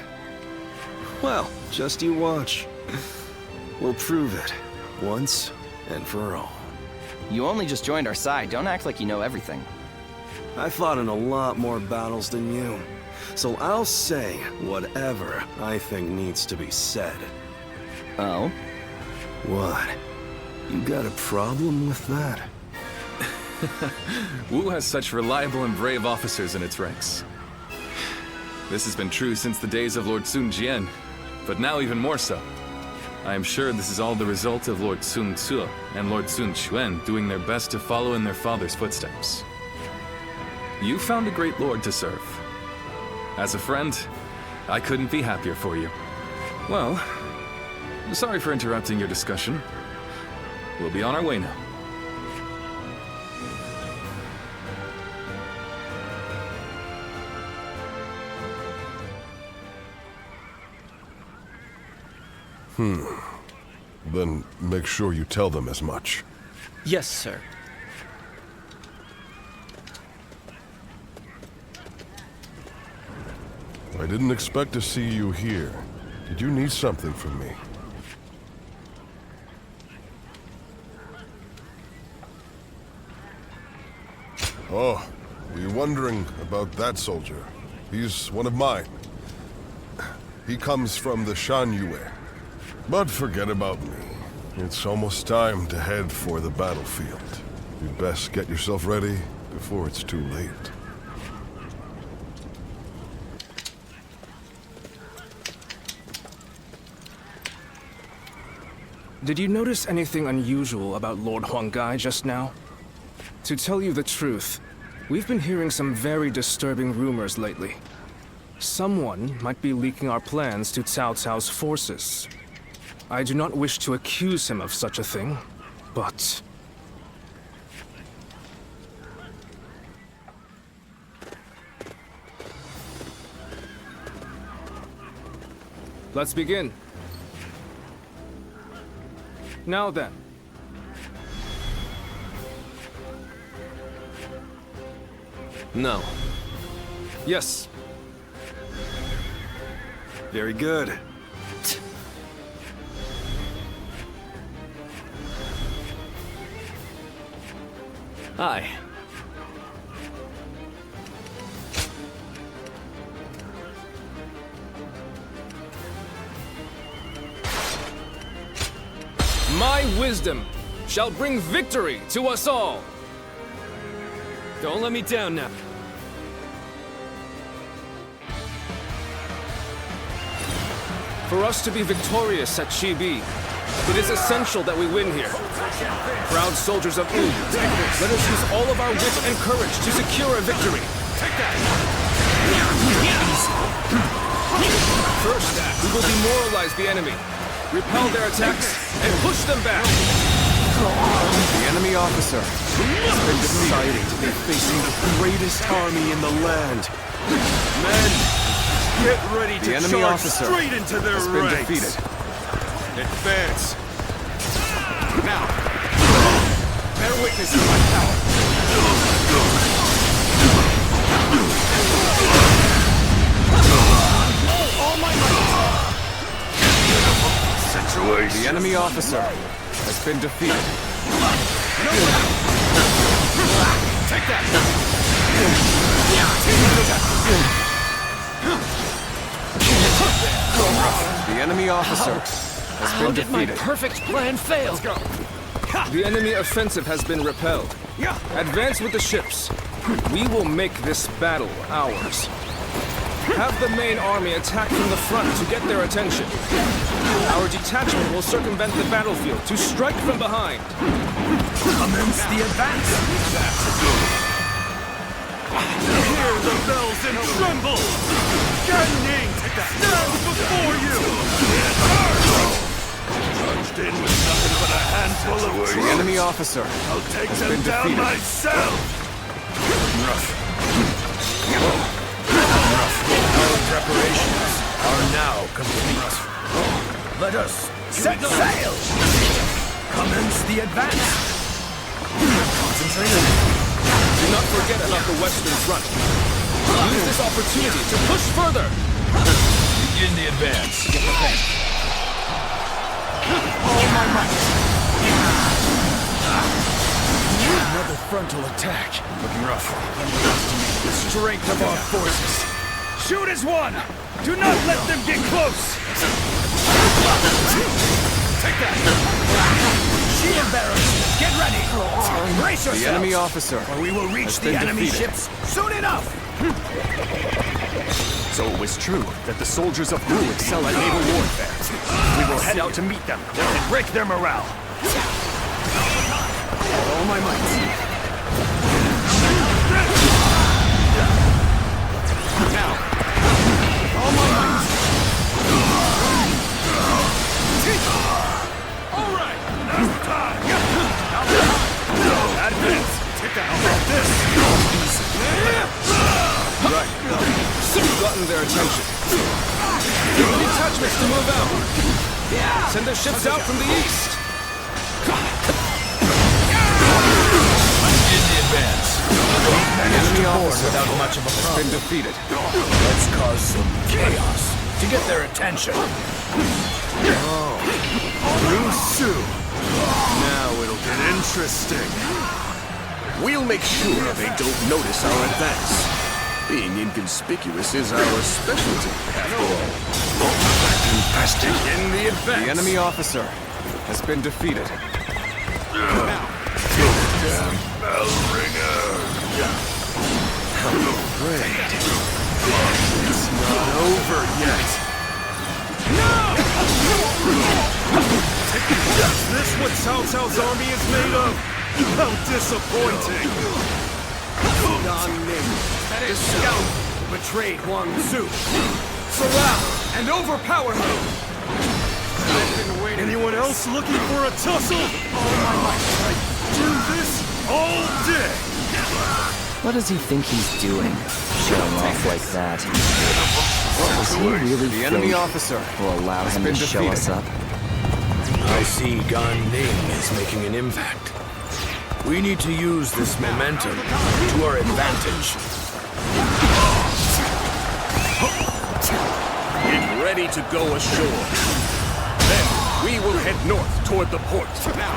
Well, just you watch. We'll prove it, once and for all. You only just joined our side. Don't act like you know everything. I fought in a lot more battles than you, so I'll say whatever I think needs to be said. Oh? What? You got a problem with that? Wu has such reliable and brave officers in its ranks. This has been true since the days of Lord Sun Jian, but now even more so. I am sure this is all the result of Lord Sun Tzu and Lord Sun Quan doing their best to follow in their father's footsteps. You found a great lord to serve. As a friend, I couldn't be happier for you. Well, sorry for interrupting your discussion. We'll be on our way now. Then make sure you tell them as much. Yes, sir. I didn't expect to see you here. Did you need something from me? Oh, were you wondering about that soldier? He's one of mine. He comes from the Shan Yue. But forget about me. It's almost time to head for the battlefield. You'd best get yourself ready before it's too late. Did you notice anything unusual about Lord Huanggai just now? To tell you the truth, we've been hearing some very disturbing rumors lately. Someone might be leaking our plans to Cao Cao's forces. I do not wish to accuse him of such a thing, but... Let's begin. Now then. No. Yes. Very good. Aye. My wisdom shall bring victory to us all. Don't let me down now. For us to be victorious at Chibi, it is essential that we win here. Proud soldiers of Wu, let us use all of our wit and courage to secure a victory. First, we will demoralize the enemy, repel their attacks, and push them back. The enemy officer has been decided to be facing the greatest army in the land. Men, get ready to The enemy charge officer straight into their has been ranks. defeated. Advance. Now, bear witness to my power. All my might. Situation. The enemy officer has been defeated. Take that. The enemy officer has How been did my defeated. perfect plan fail? Let's go. The enemy offensive has been repelled. Advance with the ships. We will make this battle ours. Have the main army attack from the front to get their attention. Our detachment will circumvent the battlefield to strike from behind. Commence the advance. Hear the bells and tremble. Ganning stands before you. Charged in with nothing but a handful of troops. The enemy officer I'll take has them been down defeated. myself. Our preparations are now complete. Let us set sail! Commence the advance! Concentrate. Do not forget about the western front. Use this opportunity to push further. Begin the advance. All my might. Another frontal attack. Looking rough. Underestimate the strength of our forces. Shoot as one! Do not let them get close! Take that! Shield bearers, get ready! Brace yourselves! The enemy officer or we will reach has the been enemy defeated. ships soon enough! So it was true that the soldiers of Wu excel at naval warfare. We will head out to meet them and break their morale. All my might. Now, all my might. All right, now's the time. Advance. Take that. How about this? Right. You've gotten their attention. Get the detachments to move out. Send their ships out from the east. In the advance. The enemy officer without much of a has been defeated. Let's cause some chaos to get their attention. Lusu. Now it'll get interesting. We'll make sure they don't notice our advance. Being inconspicuous is our specialty, after all. Fantastic. In the advance. The enemy officer has been defeated. Damn bell ringer. I'm afraid it's not over yet. No! Is this what Cao Cao's army is made of? How disappointing! This scout betrayed Huang Zu. Surround and overpower him! Anyone else looking for a tussle? All my might. I do this all day! What does he think he's doing, showing off like that? Does he really The enemy think officer we'll allow has him to been show us defeated. up? I see Gan Ning is making an impact. We need to use this momentum to our advantage. Get ready to go ashore. Then we will head north toward the port. Now,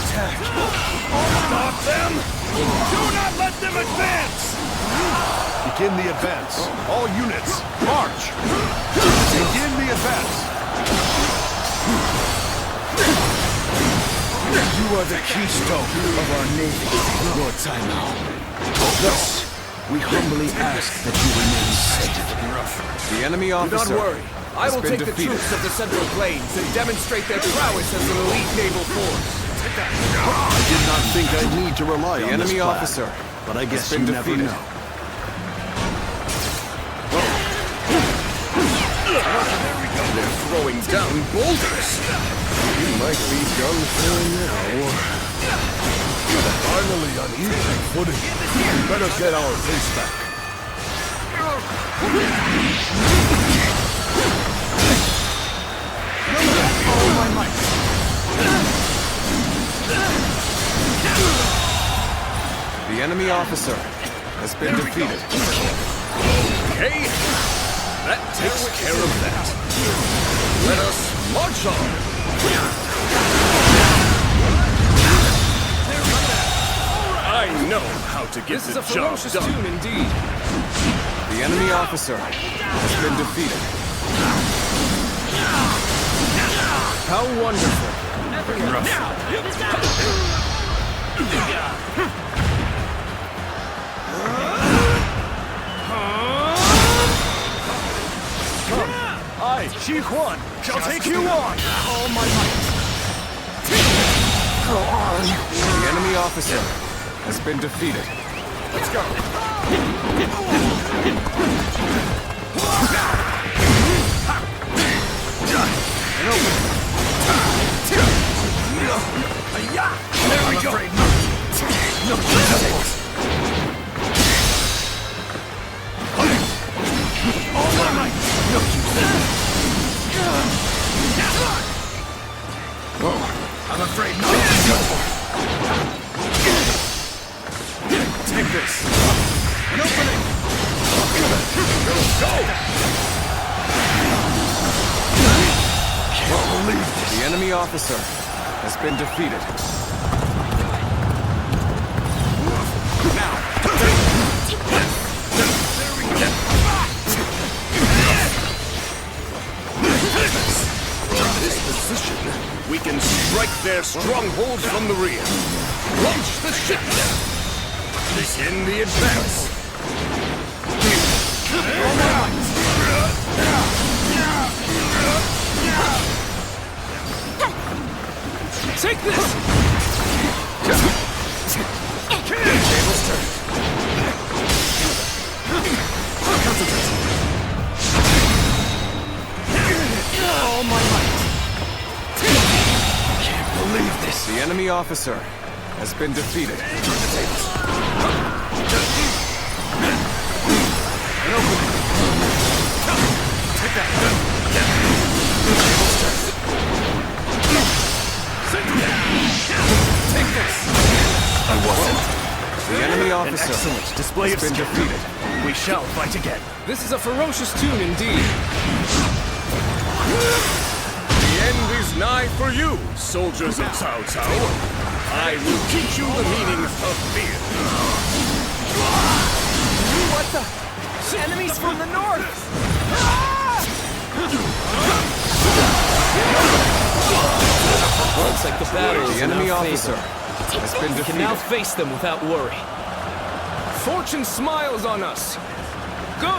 attack! Stop them! Do not let them advance! Begin the advance. All units, march! Begin the advance. You are the keystone of our navy, Lord Taimao. Thus, we humbly ask that you remain safe. The enemy Do officer not worry. I has will been take defeated. the troops of the Central Plains and demonstrate their prowess as an elite naval force. I did not think I'd need to rely The on enemy this plan, officer but I guess has been you never defeated. know. They're throwing down boulders. You might be done for now. Finally on even footing. Better get our pace back. All my might. The enemy officer has been defeated. Okay? That takes care of that. Let us march on! I know how to get This is the a job ferocious done. tune indeed. The enemy officer has been defeated. How wonderful. I, Xi Huan, shall take you on! All my might. Go on! The enemy officer has been defeated. Let's go! An opening. There we go! No resistance. All my might! No use. I'm afraid not. Take this. An opening! Go! Can't believe this. The enemy officer has been defeated. From this position, we can strike their stronghold from the rear. Launch the ships! Begin the advance! Take this! Tables turn. All my might! Can't believe this. The enemy officer has been defeated. An opening. Take that. Tables turn. Take this. I wasn't. The enemy officer excellent display has of been skill. defeated. We shall fight again. This is a ferocious tune indeed. The end is nigh for you, soldiers of Cao Cao. I will teach you the meaning of fear. What the? Enemies from the north! Looks like the battle is The enemy in our officer favor. has been We can now defeated. face them without worry. Fortune smiles on us. Go!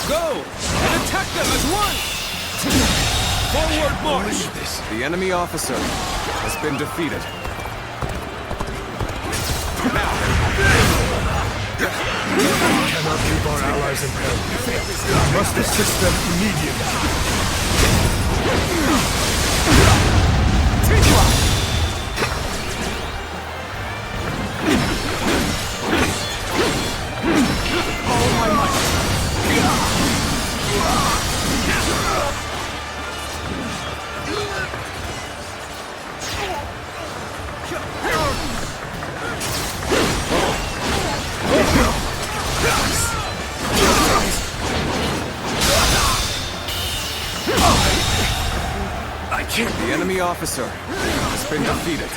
Go! And attack them as one! Forward march! The enemy officer has been defeated. We cannot keep our allies in peril. We must assist them immediately. All my might! The enemy officer has been defeated.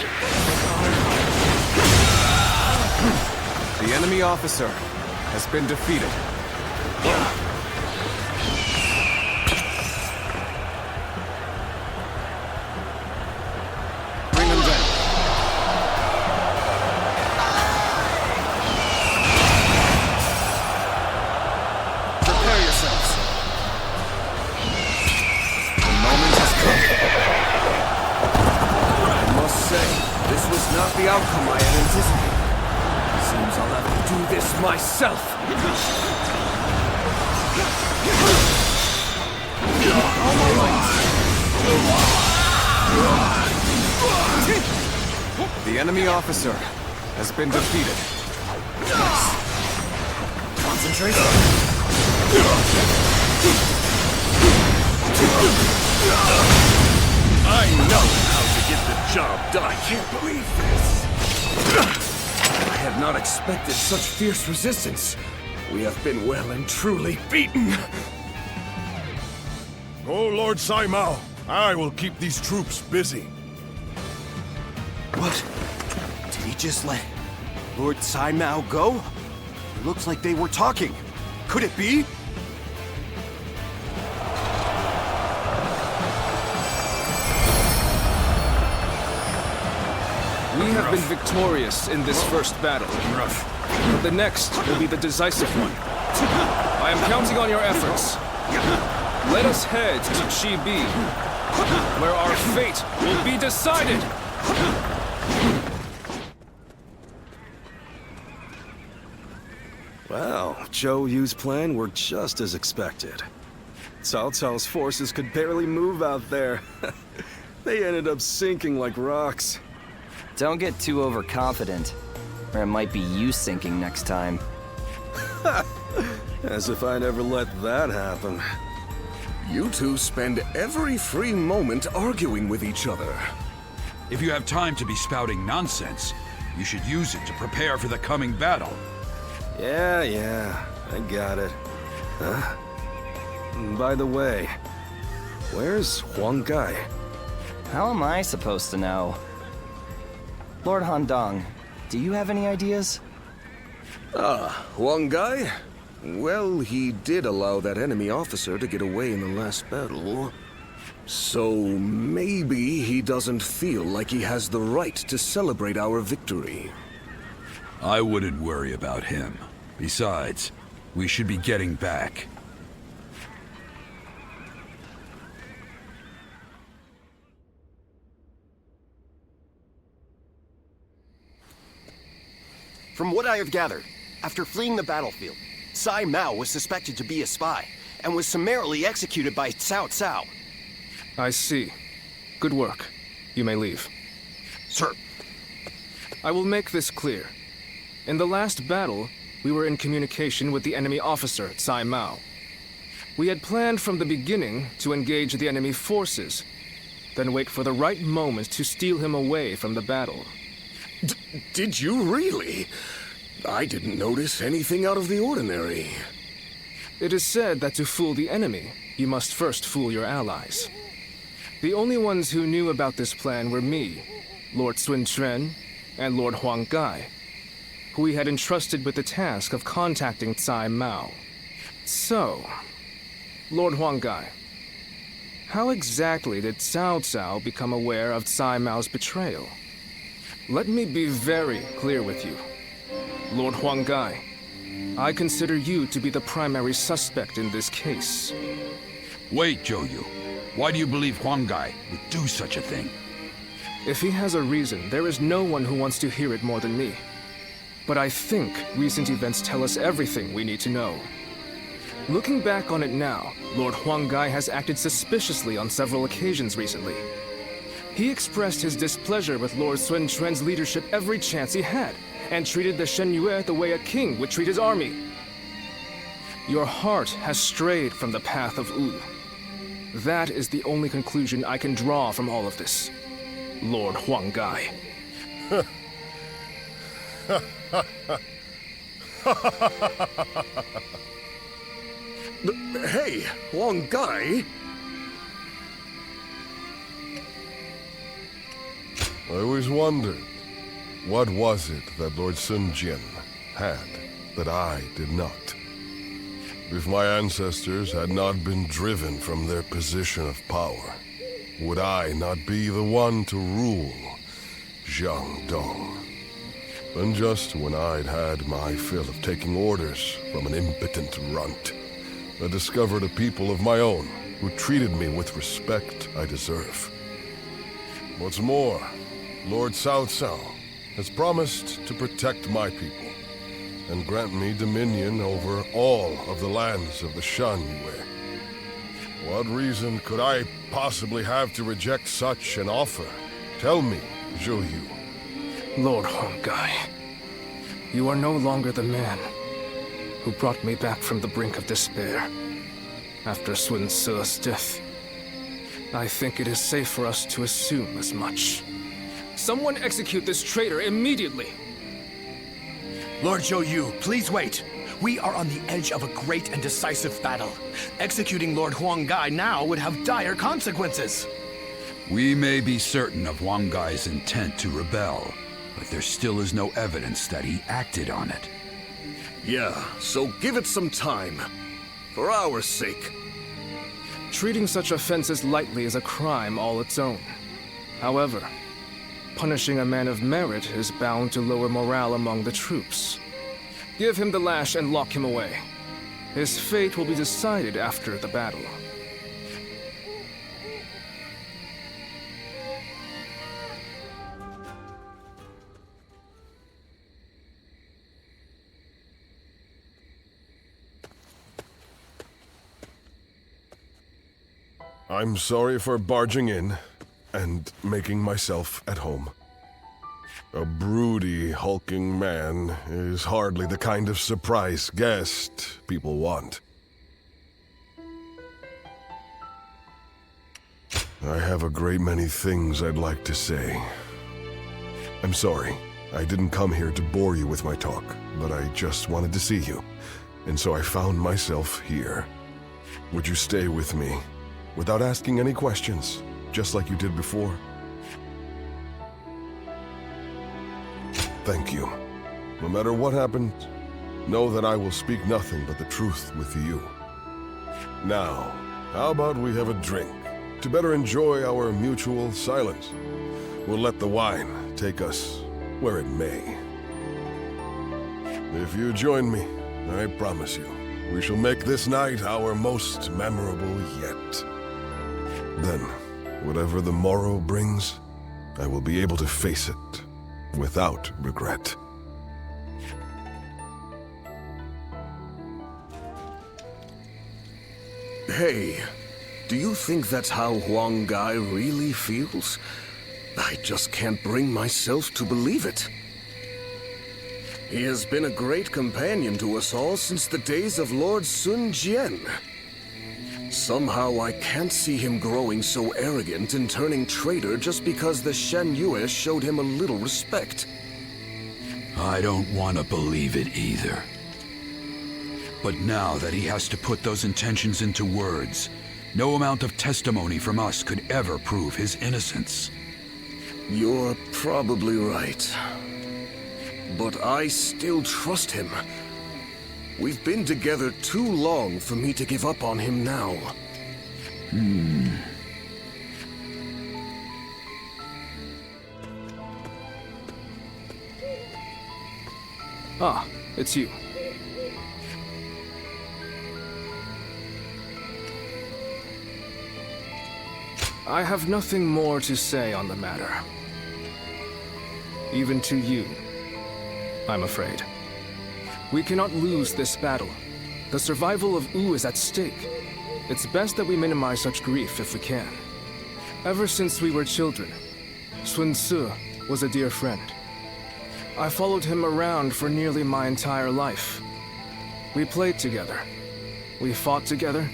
The enemy officer has been defeated. Bring them down. Prepare yourselves. The moment has come. I must say, this was not the outcome I had anticipated. Seems I'll have to do this myself. The enemy officer has been defeated. Concentrate. I know how to get the job done. I can't believe this. I had not expected such fierce resistance. We have been well and truly beaten. Oh, Lord Saimao, I will keep these troops busy. What? Did he just let Lord Saimao go? It looks like they were talking. Could it be? We have been victorious in this first battle. But the next will be the decisive one. I am counting on your efforts. Let us head to Chibi, where our fate will be decided! Well, Zhou Yu's plan worked just as expected. Cao Cao's forces could barely move out there. They ended up sinking like rocks. Don't get too overconfident, or it might be you sinking next time. As if I'd ever let that happen. You two spend every free moment arguing with each other. If you have time to be spouting nonsense, you should use it to prepare for the coming battle. Yeah, I got it. Huh? By the way, where's Huang Gai? How am I supposed to know? Lord Handong, do you have any ideas? Huang Gai? Well, he did allow that enemy officer to get away in the last battle. So maybe he doesn't feel like he has the right to celebrate our victory. I wouldn't worry about him. Besides, we should be getting back. From what I have gathered, after fleeing the battlefield, Sai Mao was suspected to be a spy, and was summarily executed by Cao Cao. I see. Good work. You may leave. Sir. I will make this clear. In the last battle, we were in communication with the enemy officer, Sai Mao. We had planned from the beginning to engage the enemy forces, then wait for the right moment to steal him away from the battle. Did you really? I didn't notice anything out of the ordinary. It is said that to fool the enemy, you must first fool your allies. The only ones who knew about this plan were me, Lord Sun Quan, and Lord Huang Gai, who we had entrusted with the task of contacting Tsai Mao. So, Lord Huang Gai, how exactly did Cao Cao become aware of Tsai Mao's betrayal? Let me be very clear with you. Lord Huang Gai, I consider you to be the primary suspect in this case. Wait, Zhou Yu. Why do you believe Huang Gai would do such a thing? If he has a reason, there is no one who wants to hear it more than me. But I think recent events tell us everything we need to know. Looking back on it now, Lord Huang Gai has acted suspiciously on several occasions recently. He expressed his displeasure with Lord Sun Quan's leadership every chance he had, and treated the Shen Yue the way a king would treat his army. Your heart has strayed from the path of Wu. That is the only conclusion I can draw from all of this, Lord Huang Gai. Hey, Huang Gai? I always wondered, what was it that Lord Sun Jian had that I did not? If my ancestors had not been driven from their position of power, would I not be the one to rule Jiangdong? And just when I'd had my fill of taking orders from an impotent runt, I discovered a people of my own who treated me with respect I deserve. What's more, Lord Cao Cao has promised to protect my people and grant me dominion over all of the lands of the Shan Yue. What reason could I possibly have to reject such an offer? Tell me, Zhou Yu. Lord Huanggai, you are no longer the man who brought me back from the brink of despair after Sun Ce's death. I think it is safe for us to assume as much. Someone execute this traitor immediately! Lord Zhou Yu, please wait. We are on the edge of a great and decisive battle. Executing Lord Huanggai now would have dire consequences. We may be certain of Huanggai's intent to rebel, but there still is no evidence that he acted on it. Yeah, so give it some time. For our sake. Treating such offenses lightly is a crime all its own. However, punishing a man of merit is bound to lower morale among the troops. Give him the lash and lock him away. His fate will be decided after the battle. I'm sorry for barging in and making myself at home. A broody, hulking man is hardly the kind of surprise guest people want. I have a great many things I'd like to say. I'm sorry, I didn't come here to bore you with my talk, but I just wanted to see you, and so I found myself here. Would you stay with me, without asking any questions, just like you did before? Thank you. No matter what happens, know that I will speak nothing but the truth with you. Now, how about we have a drink, to better enjoy our mutual silence? We'll let the wine take us where it may. If you join me, I promise you, we shall make this night our most memorable yet. Then, whatever the morrow brings, I will be able to face it without regret. Hey, do you think that's how Huanggai really feels? I just can't bring myself to believe it. He has been a great companion to us all since the days of Lord Sun Jian. Somehow I can't see him growing so arrogant and turning traitor just because the Shan Yue showed him a little respect. I don't want to believe it either. But now that he has to put those intentions into words, no amount of testimony from us could ever prove his innocence. You're probably right. But I still trust him. We've been together too long for me to give up on him now. Ah, it's you. I have nothing more to say on the matter. Even to you, I'm afraid. We cannot lose this battle. The survival of Wu is at stake. It's best that we minimize such grief if we can. Ever since we were children, Sun Ce was a dear friend. I followed him around for nearly my entire life. We played together, we fought together,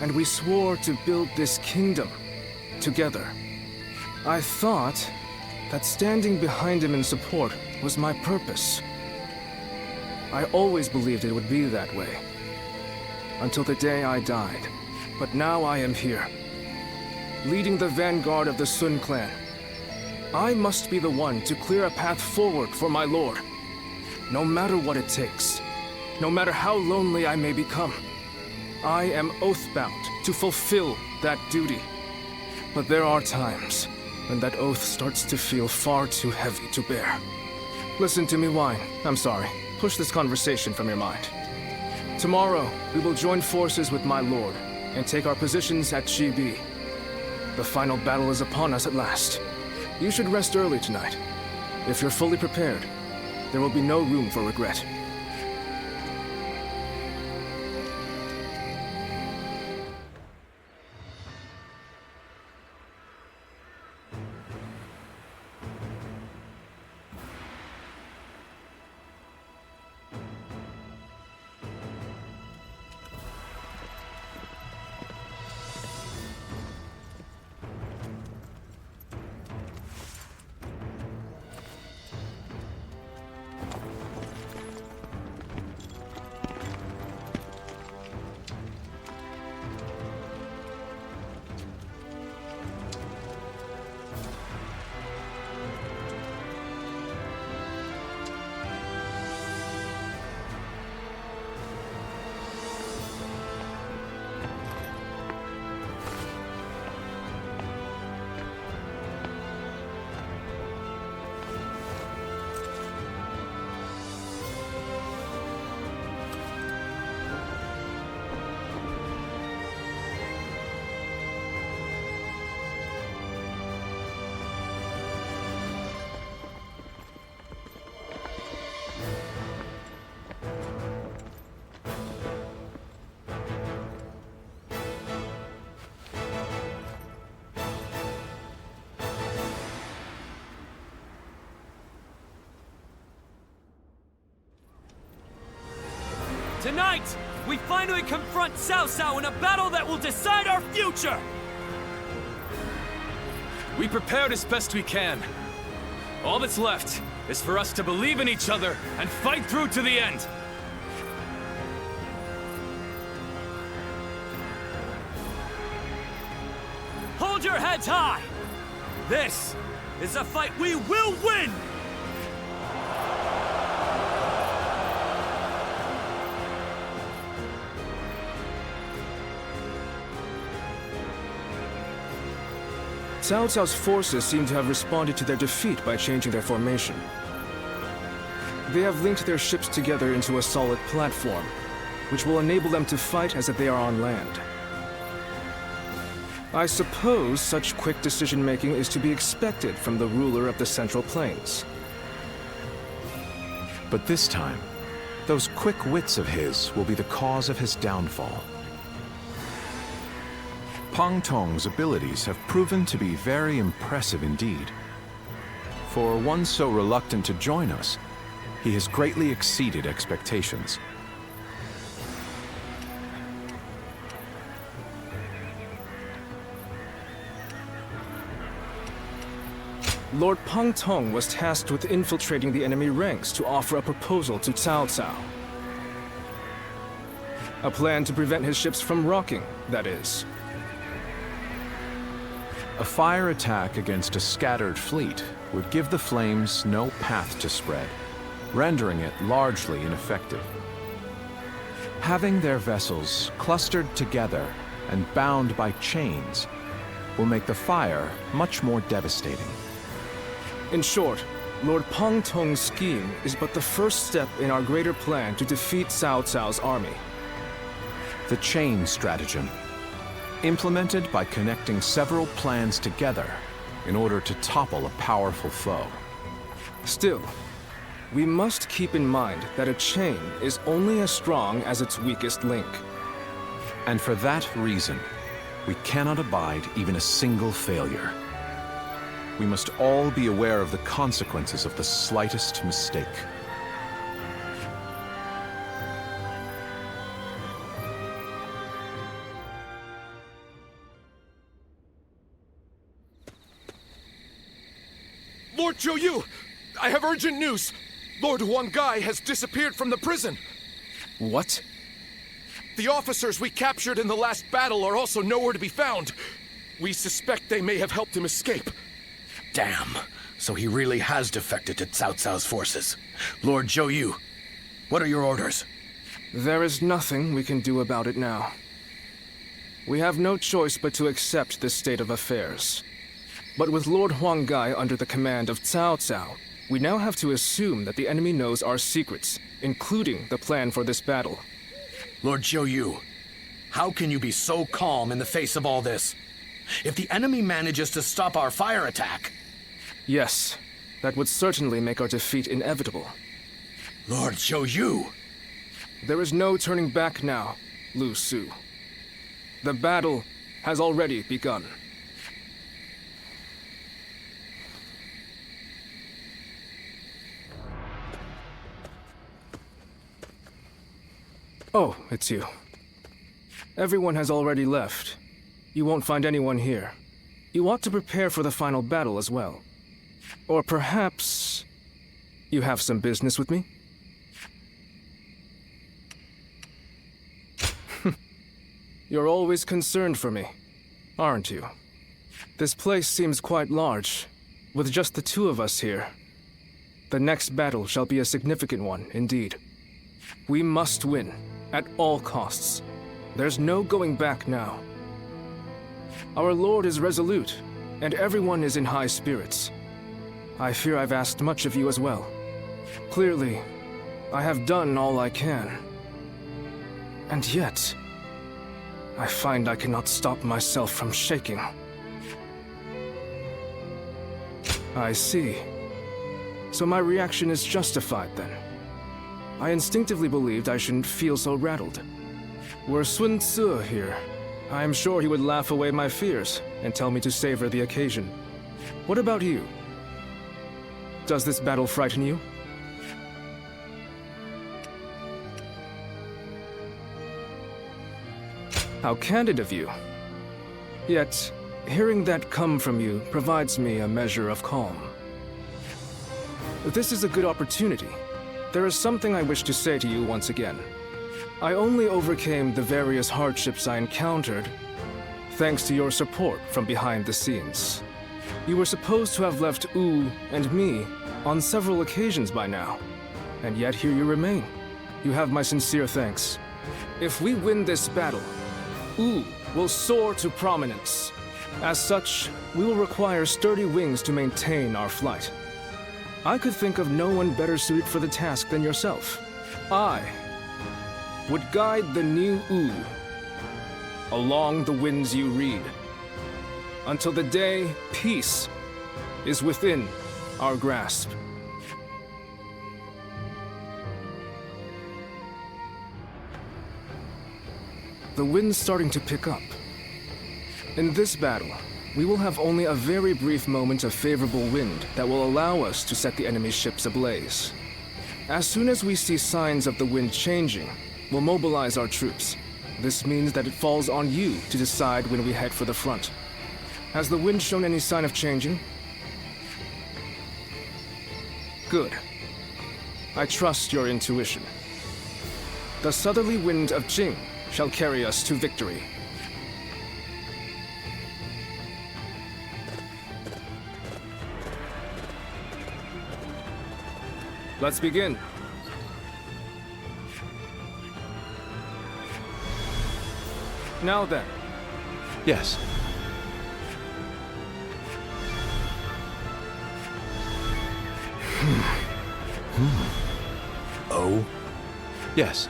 and we swore to build this kingdom together. I thought that standing behind him in support was my purpose. I always believed it would be that way, until the day I died. But now I am here, leading the vanguard of the Sun clan, I must be the one to clear a path forward for my lord. No matter what it takes, no matter how lonely I may become, I am oath-bound to fulfill that duty. But there are times when that oath starts to feel far too heavy to bear. Listen to me whine. I'm sorry. Push this conversation from your mind. Tomorrow, we will join forces with my lord and take our positions at Chibi. The final battle is upon us at last. You should rest early tonight. If you're fully prepared, there will be no room for regret. Tonight, we finally confront Cao Cao in a battle that will decide our future! We prepared as best we can. All that's left is for us to believe in each other and fight through to the end. Hold your heads high! This is a fight we will win! Cao Cao's forces seem to have responded to their defeat by changing their formation. They have linked their ships together into a solid platform, which will enable them to fight as if they are on land. I suppose such quick decision-making is to be expected from the ruler of the Central Plains. But this time, those quick wits of his will be the cause of his downfall. Pang Tong's abilities have proven to be very impressive indeed. For one so reluctant to join us, he has greatly exceeded expectations. Lord Pang Tong was tasked with infiltrating the enemy ranks to offer a proposal to Cao Cao. A plan to prevent his ships from rocking, that is. A fire attack against a scattered fleet would give the flames no path to spread, rendering it largely ineffective. Having their vessels clustered together and bound by chains will make the fire much more devastating. In short, Lord Pang Tong's scheme is but the first step in our greater plan to defeat Cao Cao's army. The chain stratagem, implemented by connecting several plans together in order to topple a powerful foe. Still, we must keep in mind that a chain is only as strong as its weakest link. And for that reason, we cannot abide even a single failure. We must all be aware of the consequences of the slightest mistake. Lord Zhou, I have urgent news. Lord Huang Gai has disappeared from the prison. What? The officers we captured in the last battle are also nowhere to be found. We suspect they may have helped him escape. Damn. So he really has defected to Cao Cao's forces. Lord Zhou Yu, what are your orders? There is nothing we can do about it now. We have no choice but to accept this state of affairs. But with Lord Huanggai under the command of Cao Cao, we now have to assume that the enemy knows our secrets, including the plan for this battle. Lord Zhou Yu, how can you be so calm in the face of all this? If the enemy manages to stop our fire attack... Yes, that would certainly make our defeat inevitable. Lord Zhou Yu! There is no turning back now, Lu Su. The battle has already begun. Oh, it's you. Everyone has already left. You won't find anyone here. You ought to prepare for the final battle as well. Or perhaps... you have some business with me? You're always concerned for me, aren't you? This place seems quite large, with just the two of us here. The next battle shall be a significant one, indeed. We must win, at all costs. There's no going back now. Our lord is resolute, and everyone is in high spirits. I fear I've asked much of you as well. Clearly, I have done all I can. And yet... I find I cannot stop myself from shaking. I see. So my reaction is justified, then. I instinctively believed I shouldn't feel so rattled. Were Sun Tzu here, I am sure he would laugh away my fears and tell me to savor the occasion. What about you? Does this battle frighten you? How candid of you. Yet, hearing that come from you provides me a measure of calm. This is a good opportunity. There is something I wish to say to you once again. I only overcame the various hardships I encountered thanks to your support from behind the scenes. You were supposed to have left Wu and me on several occasions by now, and yet here you remain. You have my sincere thanks. If we win this battle, Wu will soar to prominence. As such, we will require sturdy wings to maintain our flight. I could think of no one better suited for the task than yourself. I would guide the new Wu along the winds you read, until the day peace is within our grasp. The wind's starting to pick up. In this battle, we will have only a very brief moment of favorable wind that will allow us to set the enemy's ships ablaze. As soon as we see signs of the wind changing, we'll mobilize our troops. This means that it falls on you to decide when we head for the front. Has the wind shown any sign of changing? Good. I trust your intuition. The southerly wind of Jing shall carry us to victory. Let's begin. Now then. Yes. Oh? Yes.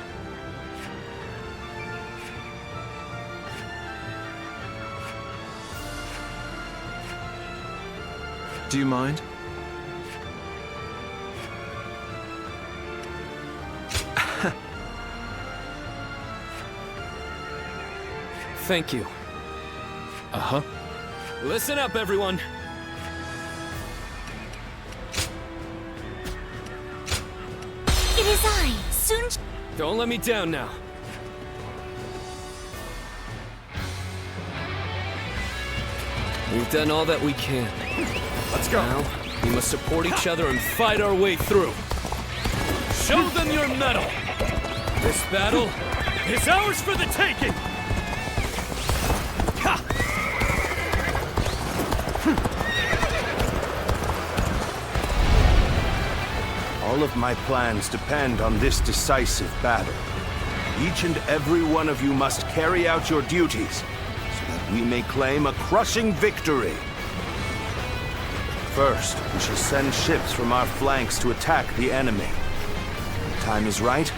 Do you mind? Thank you. Uh-huh. Listen up, everyone. It is I, Sun... Don't let me down now. We've done all that we can. Let's go. Now, we must support each other and fight our way through. Show them your mettle. This battle is ours for the taking. All of my plans depend on this decisive battle. Each and every one of you must carry out your duties so that we may claim a crushing victory. First, we shall send ships from our flanks to attack the enemy. When the time is right,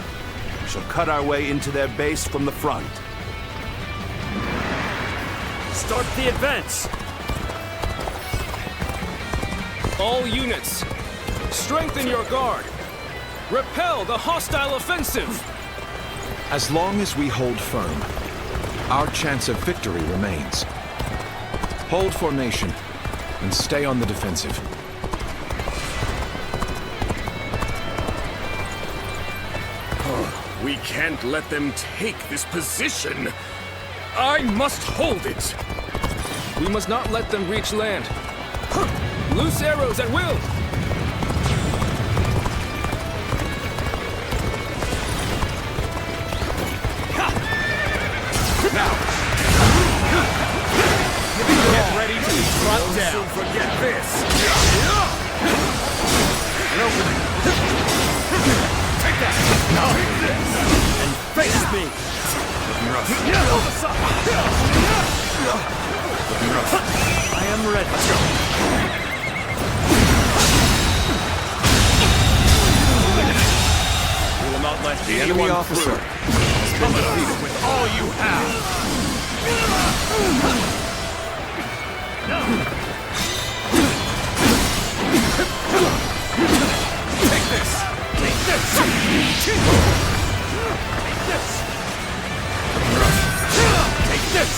we shall cut our way into their base from the front. Start the advance! All units, strengthen your guard! Repel the hostile offensive! As long as we hold firm, our chance of victory remains. Hold formation and stay on the defensive. We can't let them take this position. I must hold it. We must not let them reach land. Loose arrows at will! Now! Get ready to be brought down. Forget this. An opening. Take that. Now take this. And face me. Looking rough. Looking rough. I am ready. Let's go. We will not let the enemy officer has been defeated. With all you have. Take this! Take this! Take this! Take this!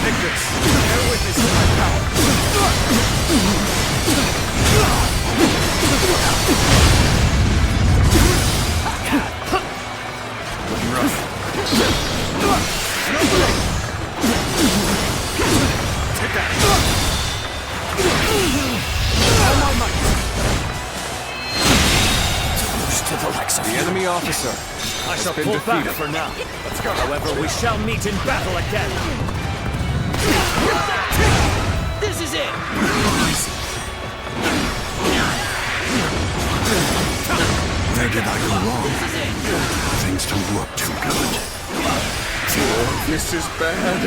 Take this! Bear witness to my power! Looking rough. Take that! All my might! To the likes of the enemy officer I shall has been pull defeated. back for now. Let's go. However, we shall meet in battle again. This is it! Where did I go wrong? Things don't look too good. Oh, this is bad.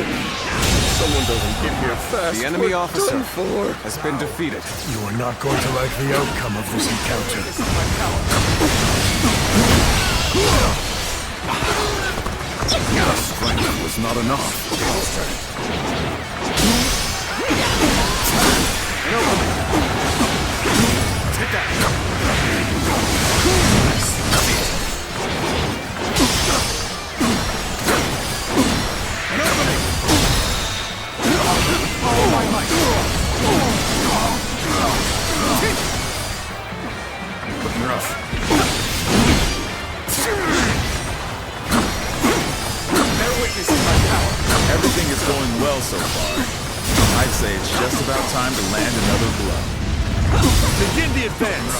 Someone doesn't get here fast. The enemy we're officer done for. has been defeated. You are not going to like the outcome of this encounter. The strength was not enough. Take that! All my might! Looking rough. Bear witness to my power. Everything is going well so far. I'd say it's just about time to land another blow. Begin the advance.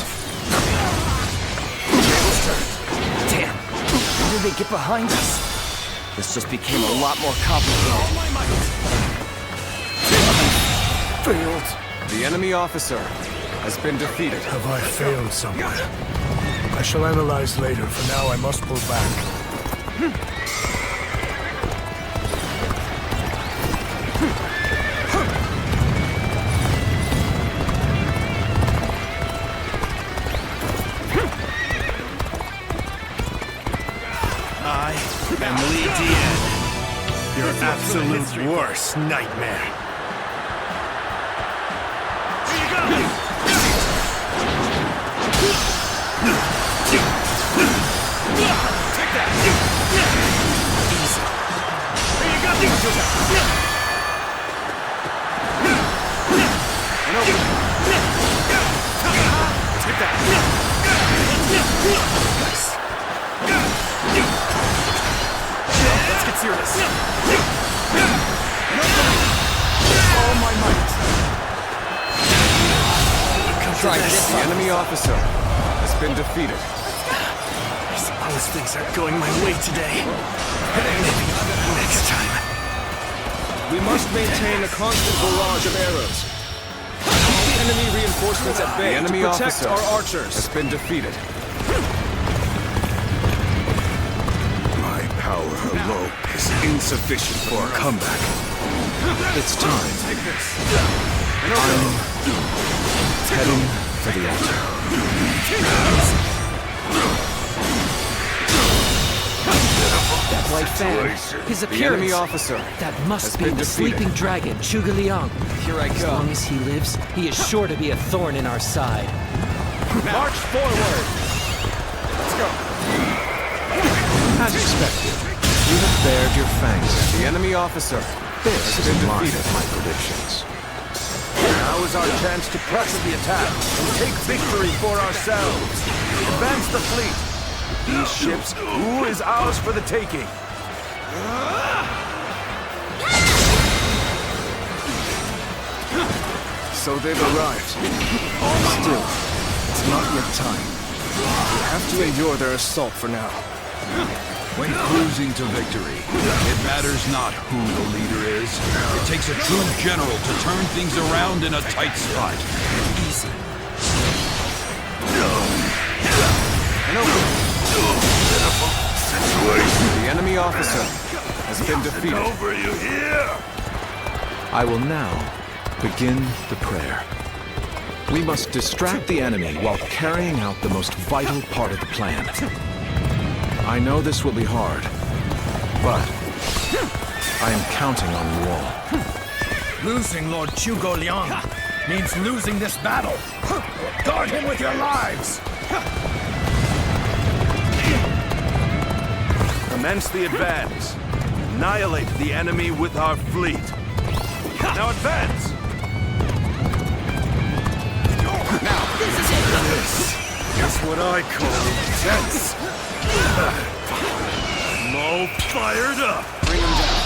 Damn! How did they get behind us? This just became a lot more complicated. All my might! Failed. The enemy officer has been defeated. Have I failed somewhere? I shall analyze later. For now, I must pull back. I am Lee Dien, your absolute worst nightmare. Here you go! Take that! Easy. Here you go! And open. Take that! Nice. Let's get serious. All my might. Try this. The enemy officer has been defeated. I suppose things aren't going my way today. Maybe next time. We must maintain a constant barrage of arrows. The enemy reinforcements at bay The enemy to protect officer our archers. has been defeated. My power alone is insufficient for a comeback. It's time. I'm heading for the altar. That white fan, his The appearance. enemy officer That has must be been the defeated. sleeping dragon, Zhuge Liang. Here I As go. long as he lives, he is sure to be a thorn in our side. March forward! Let's go. As expected, you have bared your fangs at the enemy officer. This has been defeated. My predictions. Now is our chance to press the attack and take victory for ourselves. Advance the fleet. These ships, who is ours for the taking? So they've arrived. Still, it's not yet time. We have to endure their assault for now. When cruising to victory, it matters not who the leader is. It takes a true general to turn things around in a tight spot. Easy. The enemy officer has been defeated. Over you here! I will now begin the prayer. We must distract the enemy while carrying out the most vital part of the plan. I know this will be hard, but I am counting on you all. Losing Lord Zhuge Liang means losing this battle. Guard him with your lives! Commence the advance. Annihilate the enemy with our fleet. Now advance! Now, this is it! This is what I call intense. I'm all fired up. Bring him down.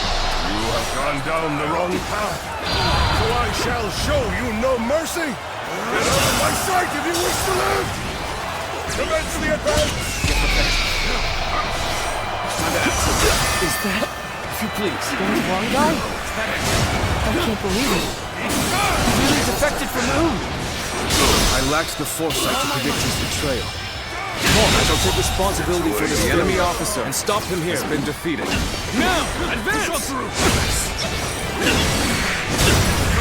You have gone down the wrong path. So I shall show you no mercy. Get out of my sight if you wish to live. Commence the advance. Is that, if you please, Lord Huang guy? I can't believe it. He really defected from whom? I lacked the foresight to predict his betrayal. I shall take responsibility for this The enemy officer and stop him here. has been defeated. Now, advance!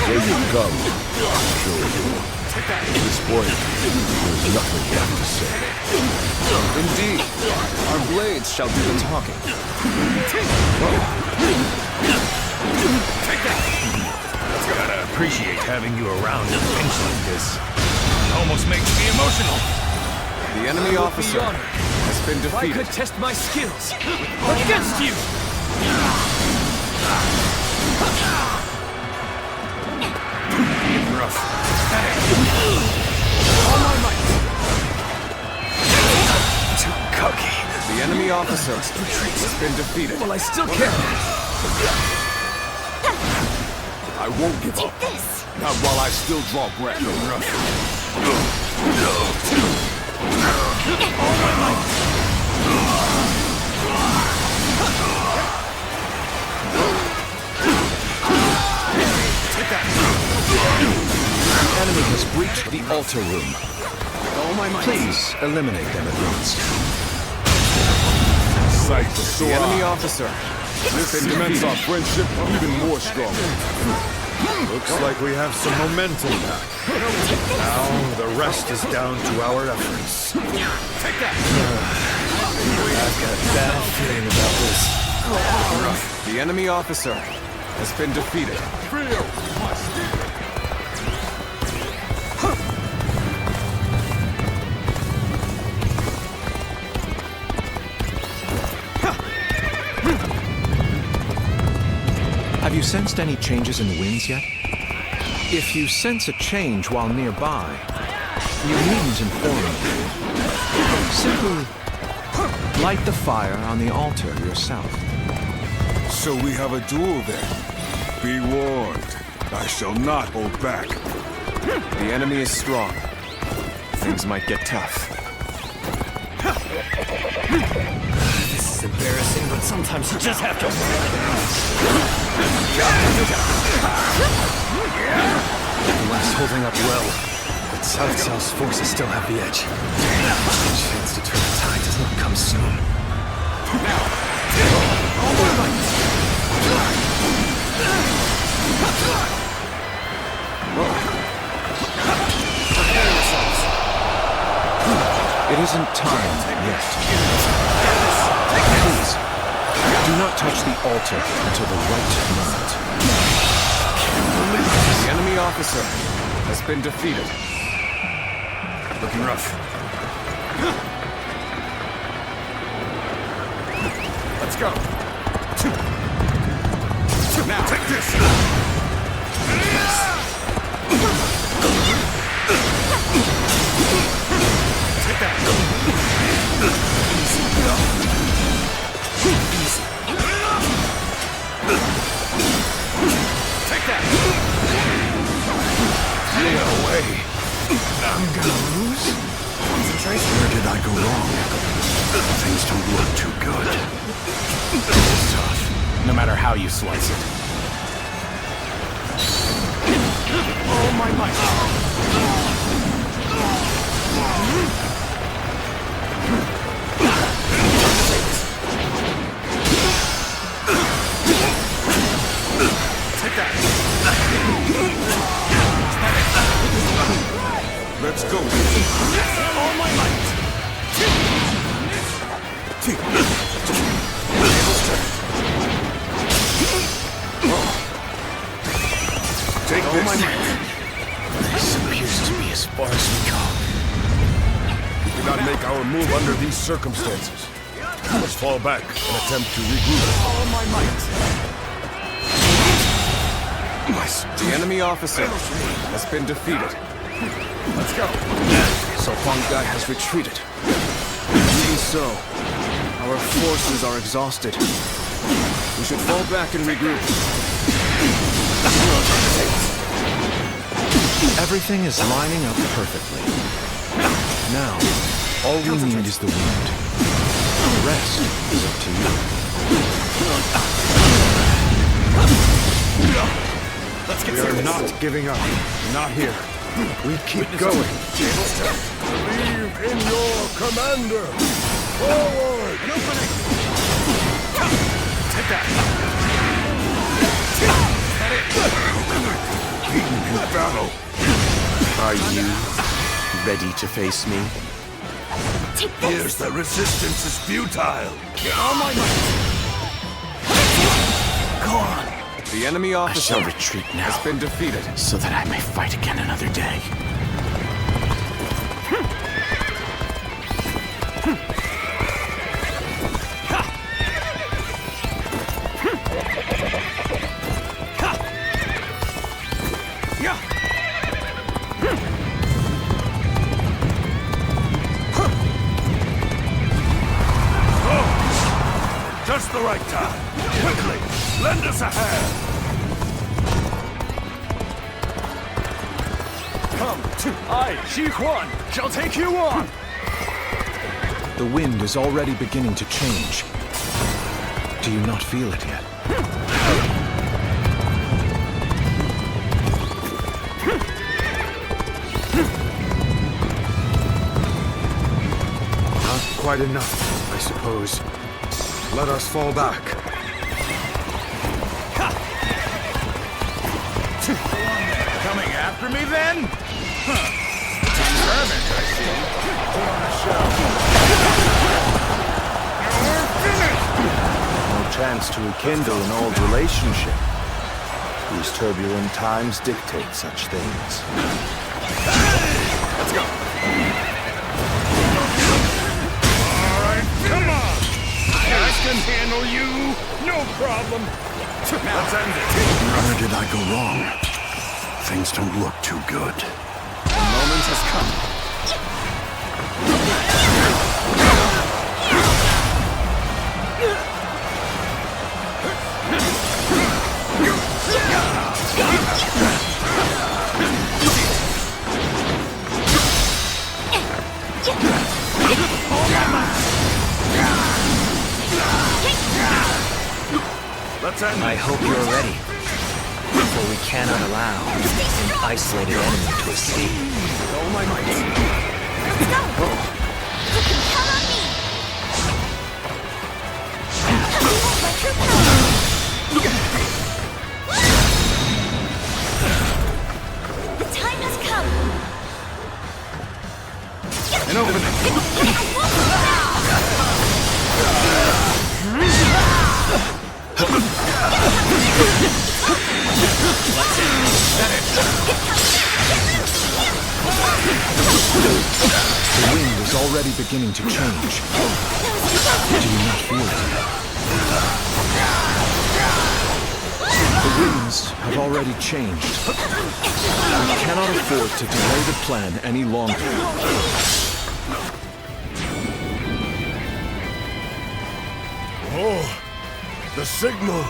Where you come, I'll show you. At this point, there's nothing left to say. Indeed, our blades shall do the talking. Gotta appreciate having you around in a pinch like this. It almost makes me emotional. The enemy officer has been If I defeated. could test my skills against you! Rough. All my might! Too cocky. The enemy officer has been defeated. Well, I still can. I won't give up. This. Not while I still draw breath. All my might! The enemy has breached the altar room. All my might. Please eliminate them at once. Sight for sore The enemy eye. officer This has been cements our defeated. friendship even more stronger. Looks like we have some momentum back. Now the rest is down to our efforts. Take that! I've got a bad feeling about this. The enemy officer has been defeated. Have you sensed any changes in the winds yet? If you sense a change while nearby, you needn't inform me. Simply light the fire on the altar yourself. So we have a duel then. Be warned. I shall not hold back. The enemy is strong. Things might get tough. This is embarrassing, but sometimes you just have to. Everyone's holding up well, but South South's forces still have the edge. The chance to turn the tide does not come soon. Now! It isn't time yet. Please, do not touch the altar until the right moment. The enemy officer has been defeated. Looking rough. Let's go! Now, take this! Take that! Easy. Easy. Take that! Stay away! I'm gonna lose? Concentration. Where did I go wrong? Things don't look too good. This is tough, no matter how you slice it. Oh my might! Take that! Let's go! All my might! Take all this! My might. This appears to be as far as we go. We cannot make our move under these circumstances. We must fall back and attempt to regroup. All my might! The enemy officer has been defeated. Let's go! So Huang Gai has retreated. Even so, our forces are exhausted. We should fall back and regroup. Everything is lining up perfectly. Now, all we need is the wind. The rest is up to you. Let's get We are not giving up. Not here. We keep going. Believe in your commander! Forward! An opening! Take that! Beaten in battle. Are you ready to face me? Take this! Here's the resistance is futile. All my might! Go on! The enemy I officer shall retreat now, has been defeated. so that I may fight again another day. Just the right time. Quickly, lend us a hand. Come, I, Xi Huan, shall take you on! The wind is already beginning to change. Do you not feel it yet? Not quite enough, I suppose. Let us fall back. Coming after me, then? Determined, I see. Put on a show. You're finished! No chance to rekindle an old relationship. These turbulent times dictate such things. Let's go. All right, come on! I can handle you! No problem! Now, let's end it! Where did I go wrong? Things don't look too good. The moment has come. Let's end I hope you're ready. For we cannot allow an isolated enemy to escape. All my might. Let's go! You can count on me! Behold my true power! The time has come! An opening! The wind is already beginning to change. Do you not feel it? The winds have already changed. We cannot afford to delay the plan any longer. Oh, the signal!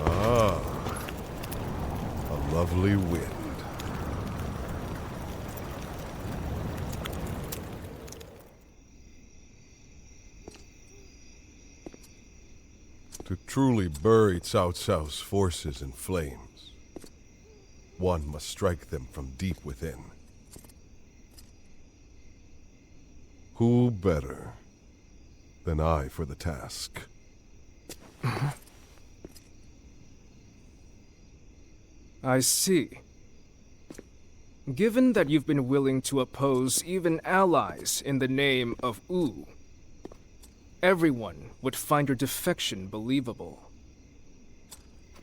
Ah, a lovely wind. To truly bury Cao Cao's forces in flames, one must strike them from deep within. Who better than I for the task? I see. Given that you've been willing to oppose even allies in the name of Wu, everyone would find your defection believable.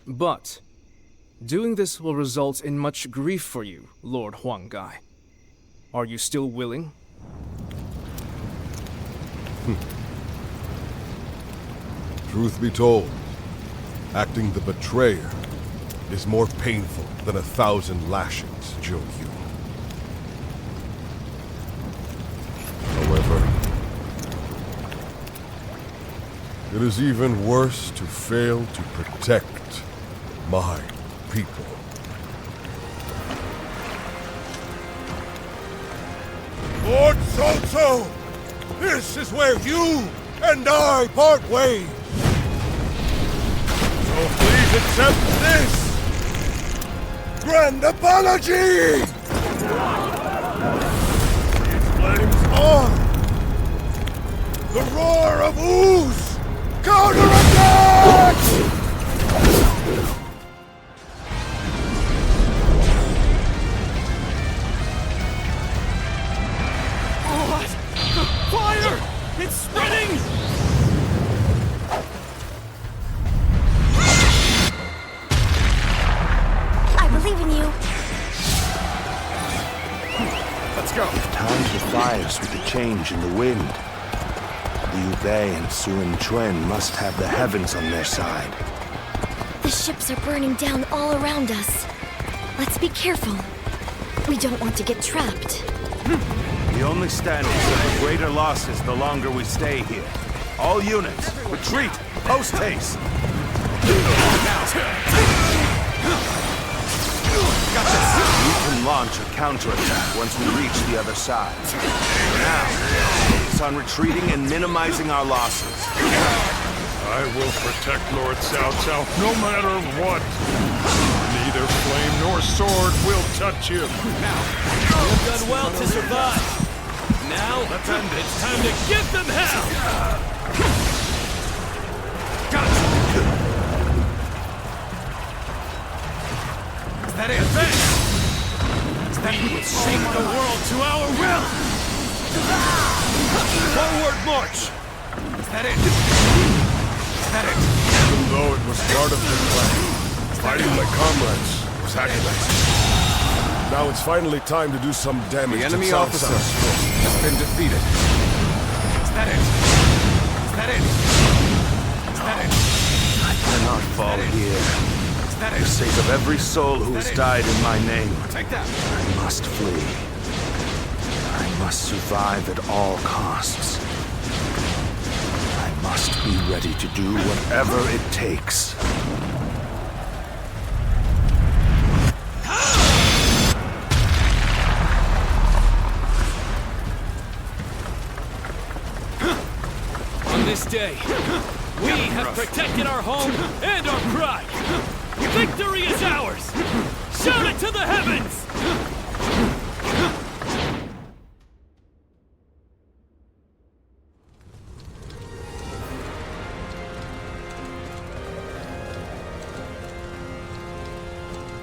But doing this will result in much grief for you, Lord Huanggai. Are you still willing? Truth be told, acting the betrayer is more painful than 1,000 lashings, Zhou Yu. However, it is even worse to fail to protect my people. Lord Cao Cao, this is where you and I part ways. So please accept this grand apology! These flames on! The roar of ooze! Counterattack! What? The fire! It's spreading! I believe in you. Let's go. If time defies with the change in the wind, Liu Bei and Sun Quan must have the heavens on their side. The ships are burning down all around us. Let's be careful. We don't want to get trapped. We only stand to suffer greater losses the longer we stay here. All units, retreat, post haste. We can launch a counterattack once we reach the other side. Now, focus on retreating and minimizing our losses. I will protect Lord Cao Cao no matter what. Neither flame nor sword will touch him. You've done well to survive. Now, it's time to give them hell! Is that it? That we will shape the world to our will! Forward march! Is that it? Is that it? Even though it was part of the plan, fighting my comrades was agonizing. Now it's finally time to do some damage. The enemy to officer has been defeated. Is that it? Is that it? Is that it? I cannot fall here. For the sake of every soul who has died in my name, I must flee. I must survive at all costs. I must be ready to do whatever it takes. this day. We have protected our home and our pride. Victory is ours! Shout it to the heavens!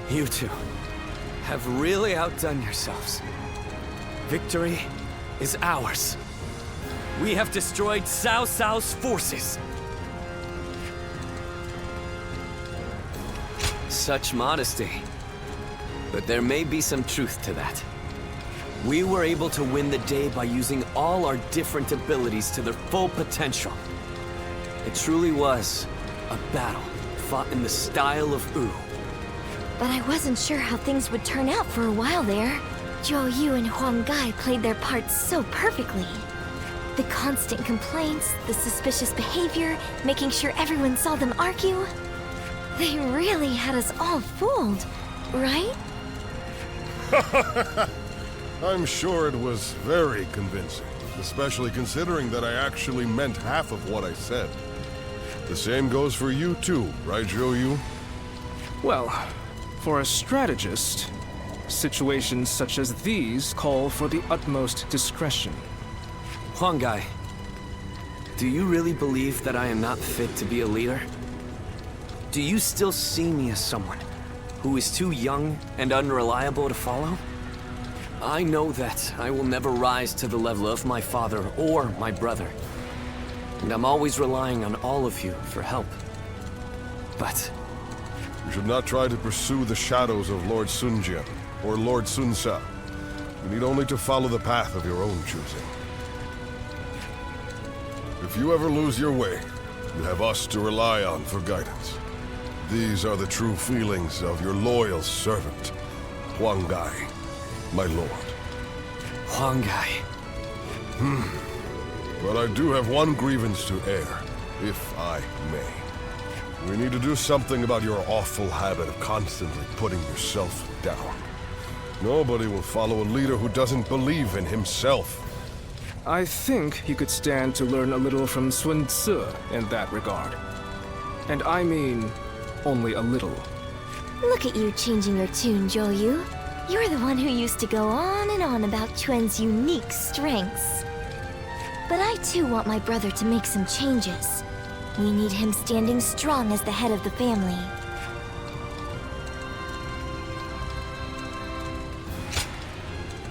You two have really outdone yourselves. Victory is ours. We have destroyed Cao Cao's forces. Such modesty. But there may be some truth to that. We were able to win the day by using all our different abilities to their full potential. It truly was a battle fought in the style of Wu. But I wasn't sure how things would turn out for a while there. Zhou Yu and Huang Gai played their parts so perfectly. The constant complaints, the suspicious behavior, making sure everyone saw them argue. They really had us all fooled, right? I'm sure it was very convincing, especially considering that I actually meant half of what I said. The same goes for you too, right, Zhou Yu? Well, for a strategist, situations such as these call for the utmost discretion. Huang Gai, do you really believe that I am not fit to be a leader? Do you still see me as someone who is too young and unreliable to follow? I know that I will never rise to the level of my father or my brother. And I'm always relying on all of you for help. But You should not try to pursue the shadows of Lord Sun Jian or Lord Sun Sa. You need only to follow the path of your own choosing. If you ever lose your way, you have us to rely on for guidance. These are the true feelings of your loyal servant, Huang Gai, my lord. Huang Gai. But I do have one grievance to air, if I may. We need to do something about your awful habit of constantly putting yourself down. Nobody will follow a leader who doesn't believe in himself. I think you could stand to learn a little from Sun Tzu in that regard. And I mean, only a little. Look at you changing your tune, Zhou Yu. You're the one who used to go on and on about Quen's unique strengths. But I too want my brother to make some changes. We need him standing strong as the head of the family.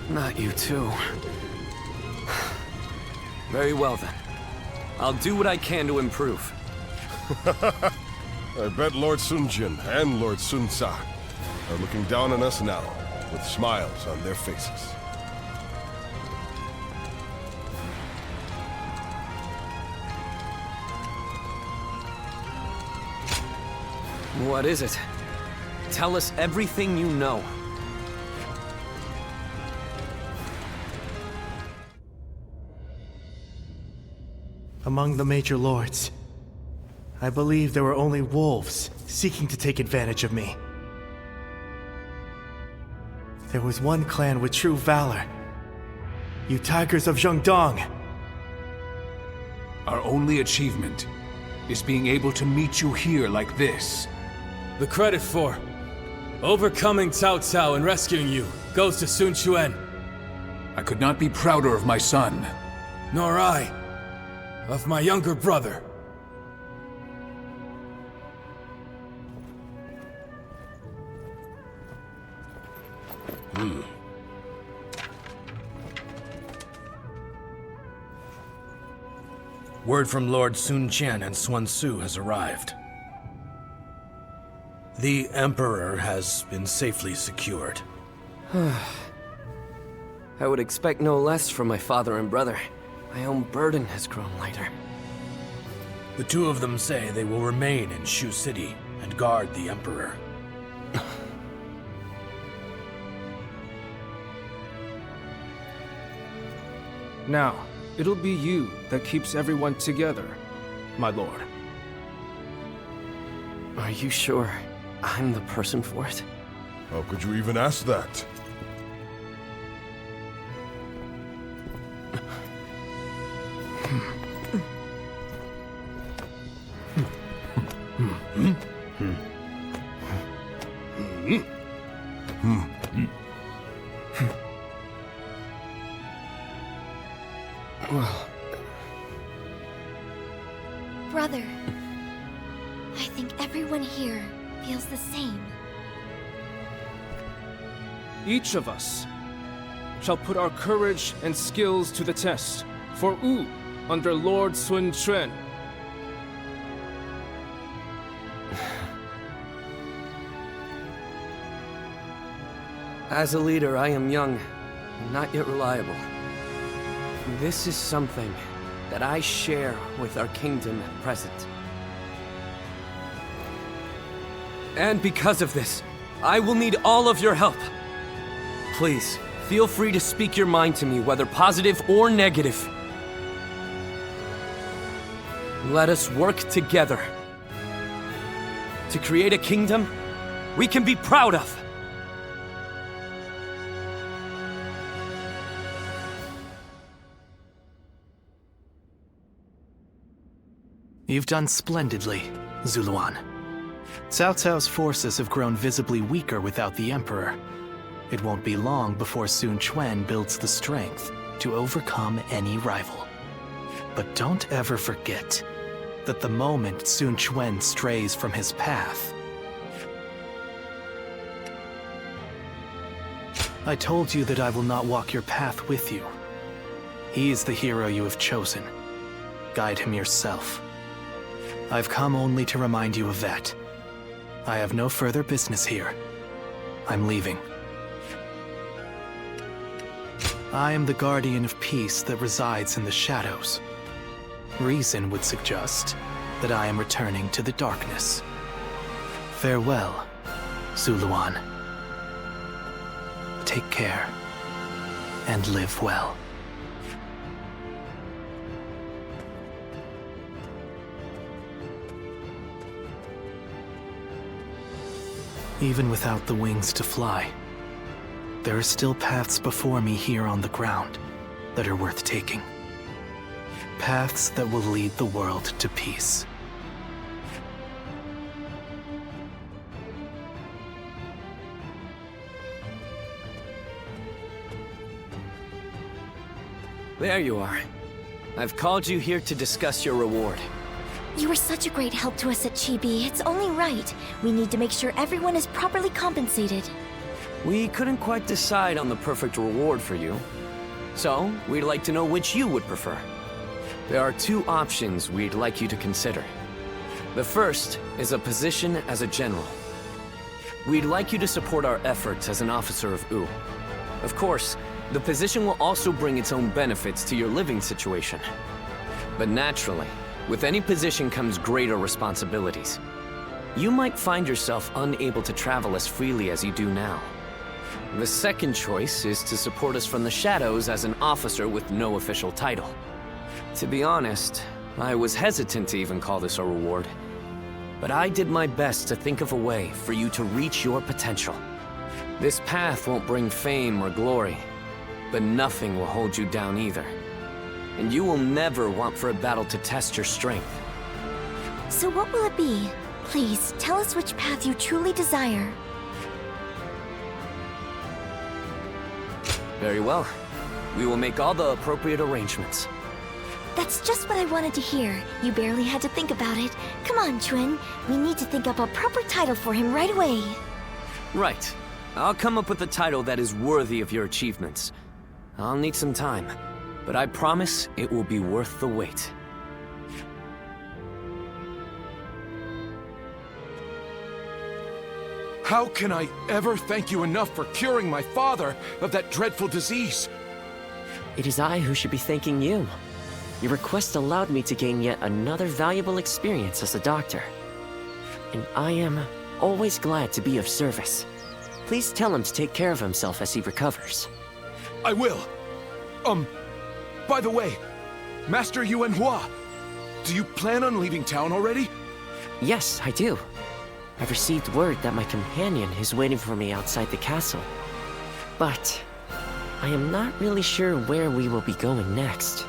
Not you too. Very well then. I'll do what I can to improve. I bet Lord Sun Jian and Lord Sun Sa are looking down on us now, with smiles on their faces. What is it? Tell us everything you know. Among the major lords, I believe there were only wolves seeking to take advantage of me. There was one clan with true valor. You tigers of Zhengdong. Our only achievement is being able to meet you here like this. The credit for overcoming Cao Cao and rescuing you goes to Sun Quan. I could not be prouder of my son. Nor I, of my younger brother. Word from Lord Sun Qian and Sun Tzu has arrived. The Emperor has been safely secured. I would expect no less from my father and brother. My own burden has grown lighter. The two of them say they will remain in Shu City and guard the Emperor. Now, it'll be you that keeps everyone together, my lord. Are you sure I'm the person for it? How could you even ask that? Brother, I think everyone here feels the same. Each of us shall put our courage and skills to the test for Wu under Lord Sun Quan. As a leader, I am young and not yet reliable. This is something that I share with our kingdom at present. And because of this, I will need all of your help. Please, feel free to speak your mind to me, whether positive or negative. Let us work together to create a kingdom we can be proud of. You've done splendidly, Zuluan. Cao Cao's forces have grown visibly weaker without the Emperor. It won't be long before Sun Quan builds the strength to overcome any rival. But don't ever forget that the moment Sun Quan strays from his path, I told you that I will not walk your path with you. He is the hero you have chosen. Guide him yourself. I've come only to remind you of that. I have no further business here. I'm leaving. I am the guardian of peace that resides in the shadows. Reason would suggest that I am returning to the darkness. Farewell, Zuluan. Take care, and live well. Even without the wings to fly, there are still paths before me here on the ground that are worth taking. Paths that will lead the world to peace. There you are. I've called you here to discuss your reward. You were such a great help to us at Chibi. It's only right. We need to make sure everyone is properly compensated. We couldn't quite decide on the perfect reward for you. So, we'd like to know which you would prefer. There are two options we'd like you to consider. The first is a position as a general. We'd like you to support our efforts as an officer of Wu. Of course, the position will also bring its own benefits to your living situation. But naturally, with any position comes greater responsibilities. You might find yourself unable to travel as freely as you do now. The second choice is to support us from the shadows as an officer with no official title. To be honest, I was hesitant to even call this a reward. But I did my best to think of a way for you to reach your potential. This path won't bring fame or glory, but nothing will hold you down either. And you will never want for a battle to test your strength. So what will it be? Please, tell us which path you truly desire. Very well. We will make all the appropriate arrangements. That's just what I wanted to hear. You barely had to think about it. Come on, Chuen. We need to think up a proper title for him right away. Right. I'll come up with a title that is worthy of your achievements. I'll need some time, but I promise it will be worth the wait. How can I ever thank you enough for curing my father of that dreadful disease? It is I who should be thanking you. Your request allowed me to gain yet another valuable experience as a doctor. And I am always glad to be of service. Please tell him to take care of himself as he recovers. I will. By the way, Master Yuanhua, do you plan on leaving town already? Yes, I do. I've received word that my companion is waiting for me outside the castle. But I am not really sure where we will be going next.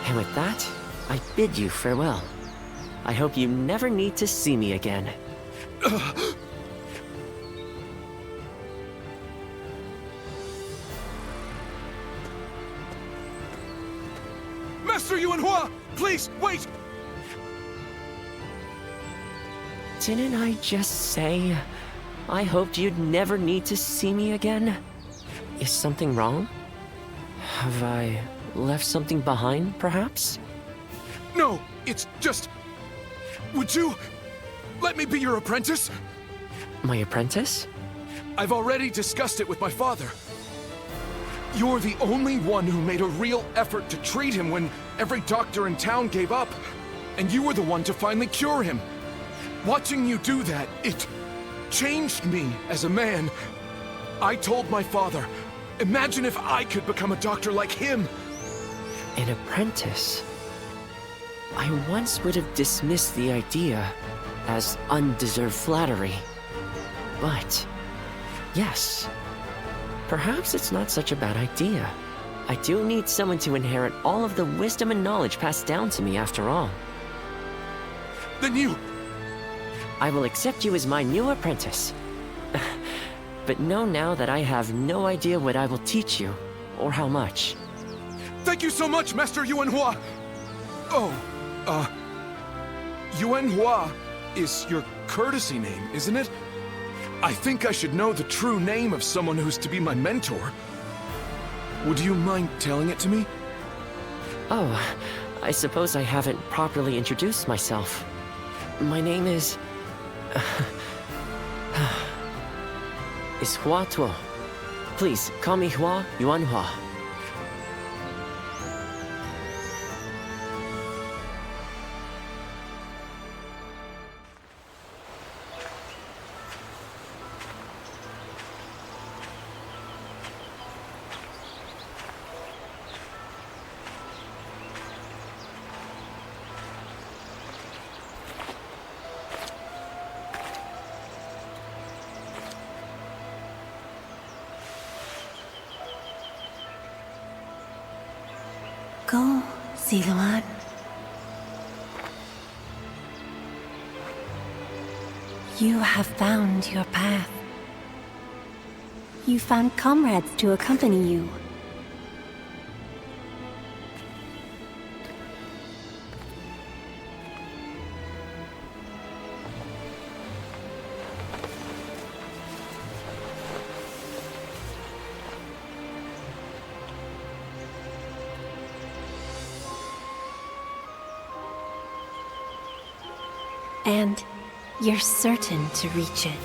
And with that, I bid you farewell. I hope you never need to see me again. Master Yuanhua! Please, wait! Didn't I just say I hoped you'd never need to see me again? Is something wrong? Have I left something behind, perhaps? No, it's just... Would you let me be your apprentice? My apprentice? I've already discussed it with my father. You're the only one who made a real effort to treat him when every doctor in town gave up. And you were the one to finally cure him. Watching you do that, it changed me as a man. I told my father, imagine if I could become a doctor like him. An apprentice? I once would have dismissed the idea as undeserved flattery. But, yes, perhaps it's not such a bad idea. I do need someone to inherit all of the wisdom and knowledge passed down to me after all. Then you... I will accept you as my new apprentice. But know now that I have no idea what I will teach you, or how much. Thank you so much, Master Yuanhua! Oh, Yuanhua is your courtesy name, isn't it? I think I should know the true name of someone who's to be my mentor. Would you mind telling it to me? Oh, I suppose I haven't properly introduced myself. My name is Hua Tuo. Please, call me Hua Yuanhua. Go, Ziluan. You have found your path. You found comrades to accompany you. And you're certain to reach it.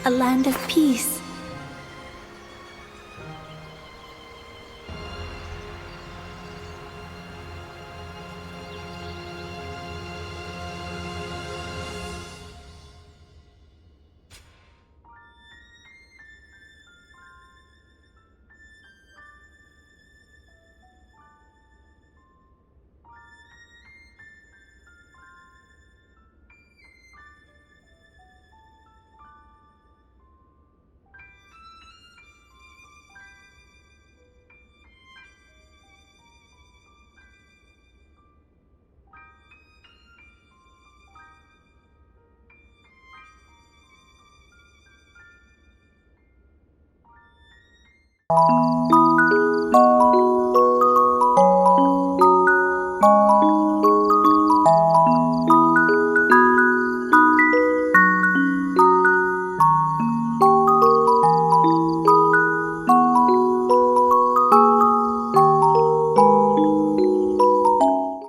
A land of peace.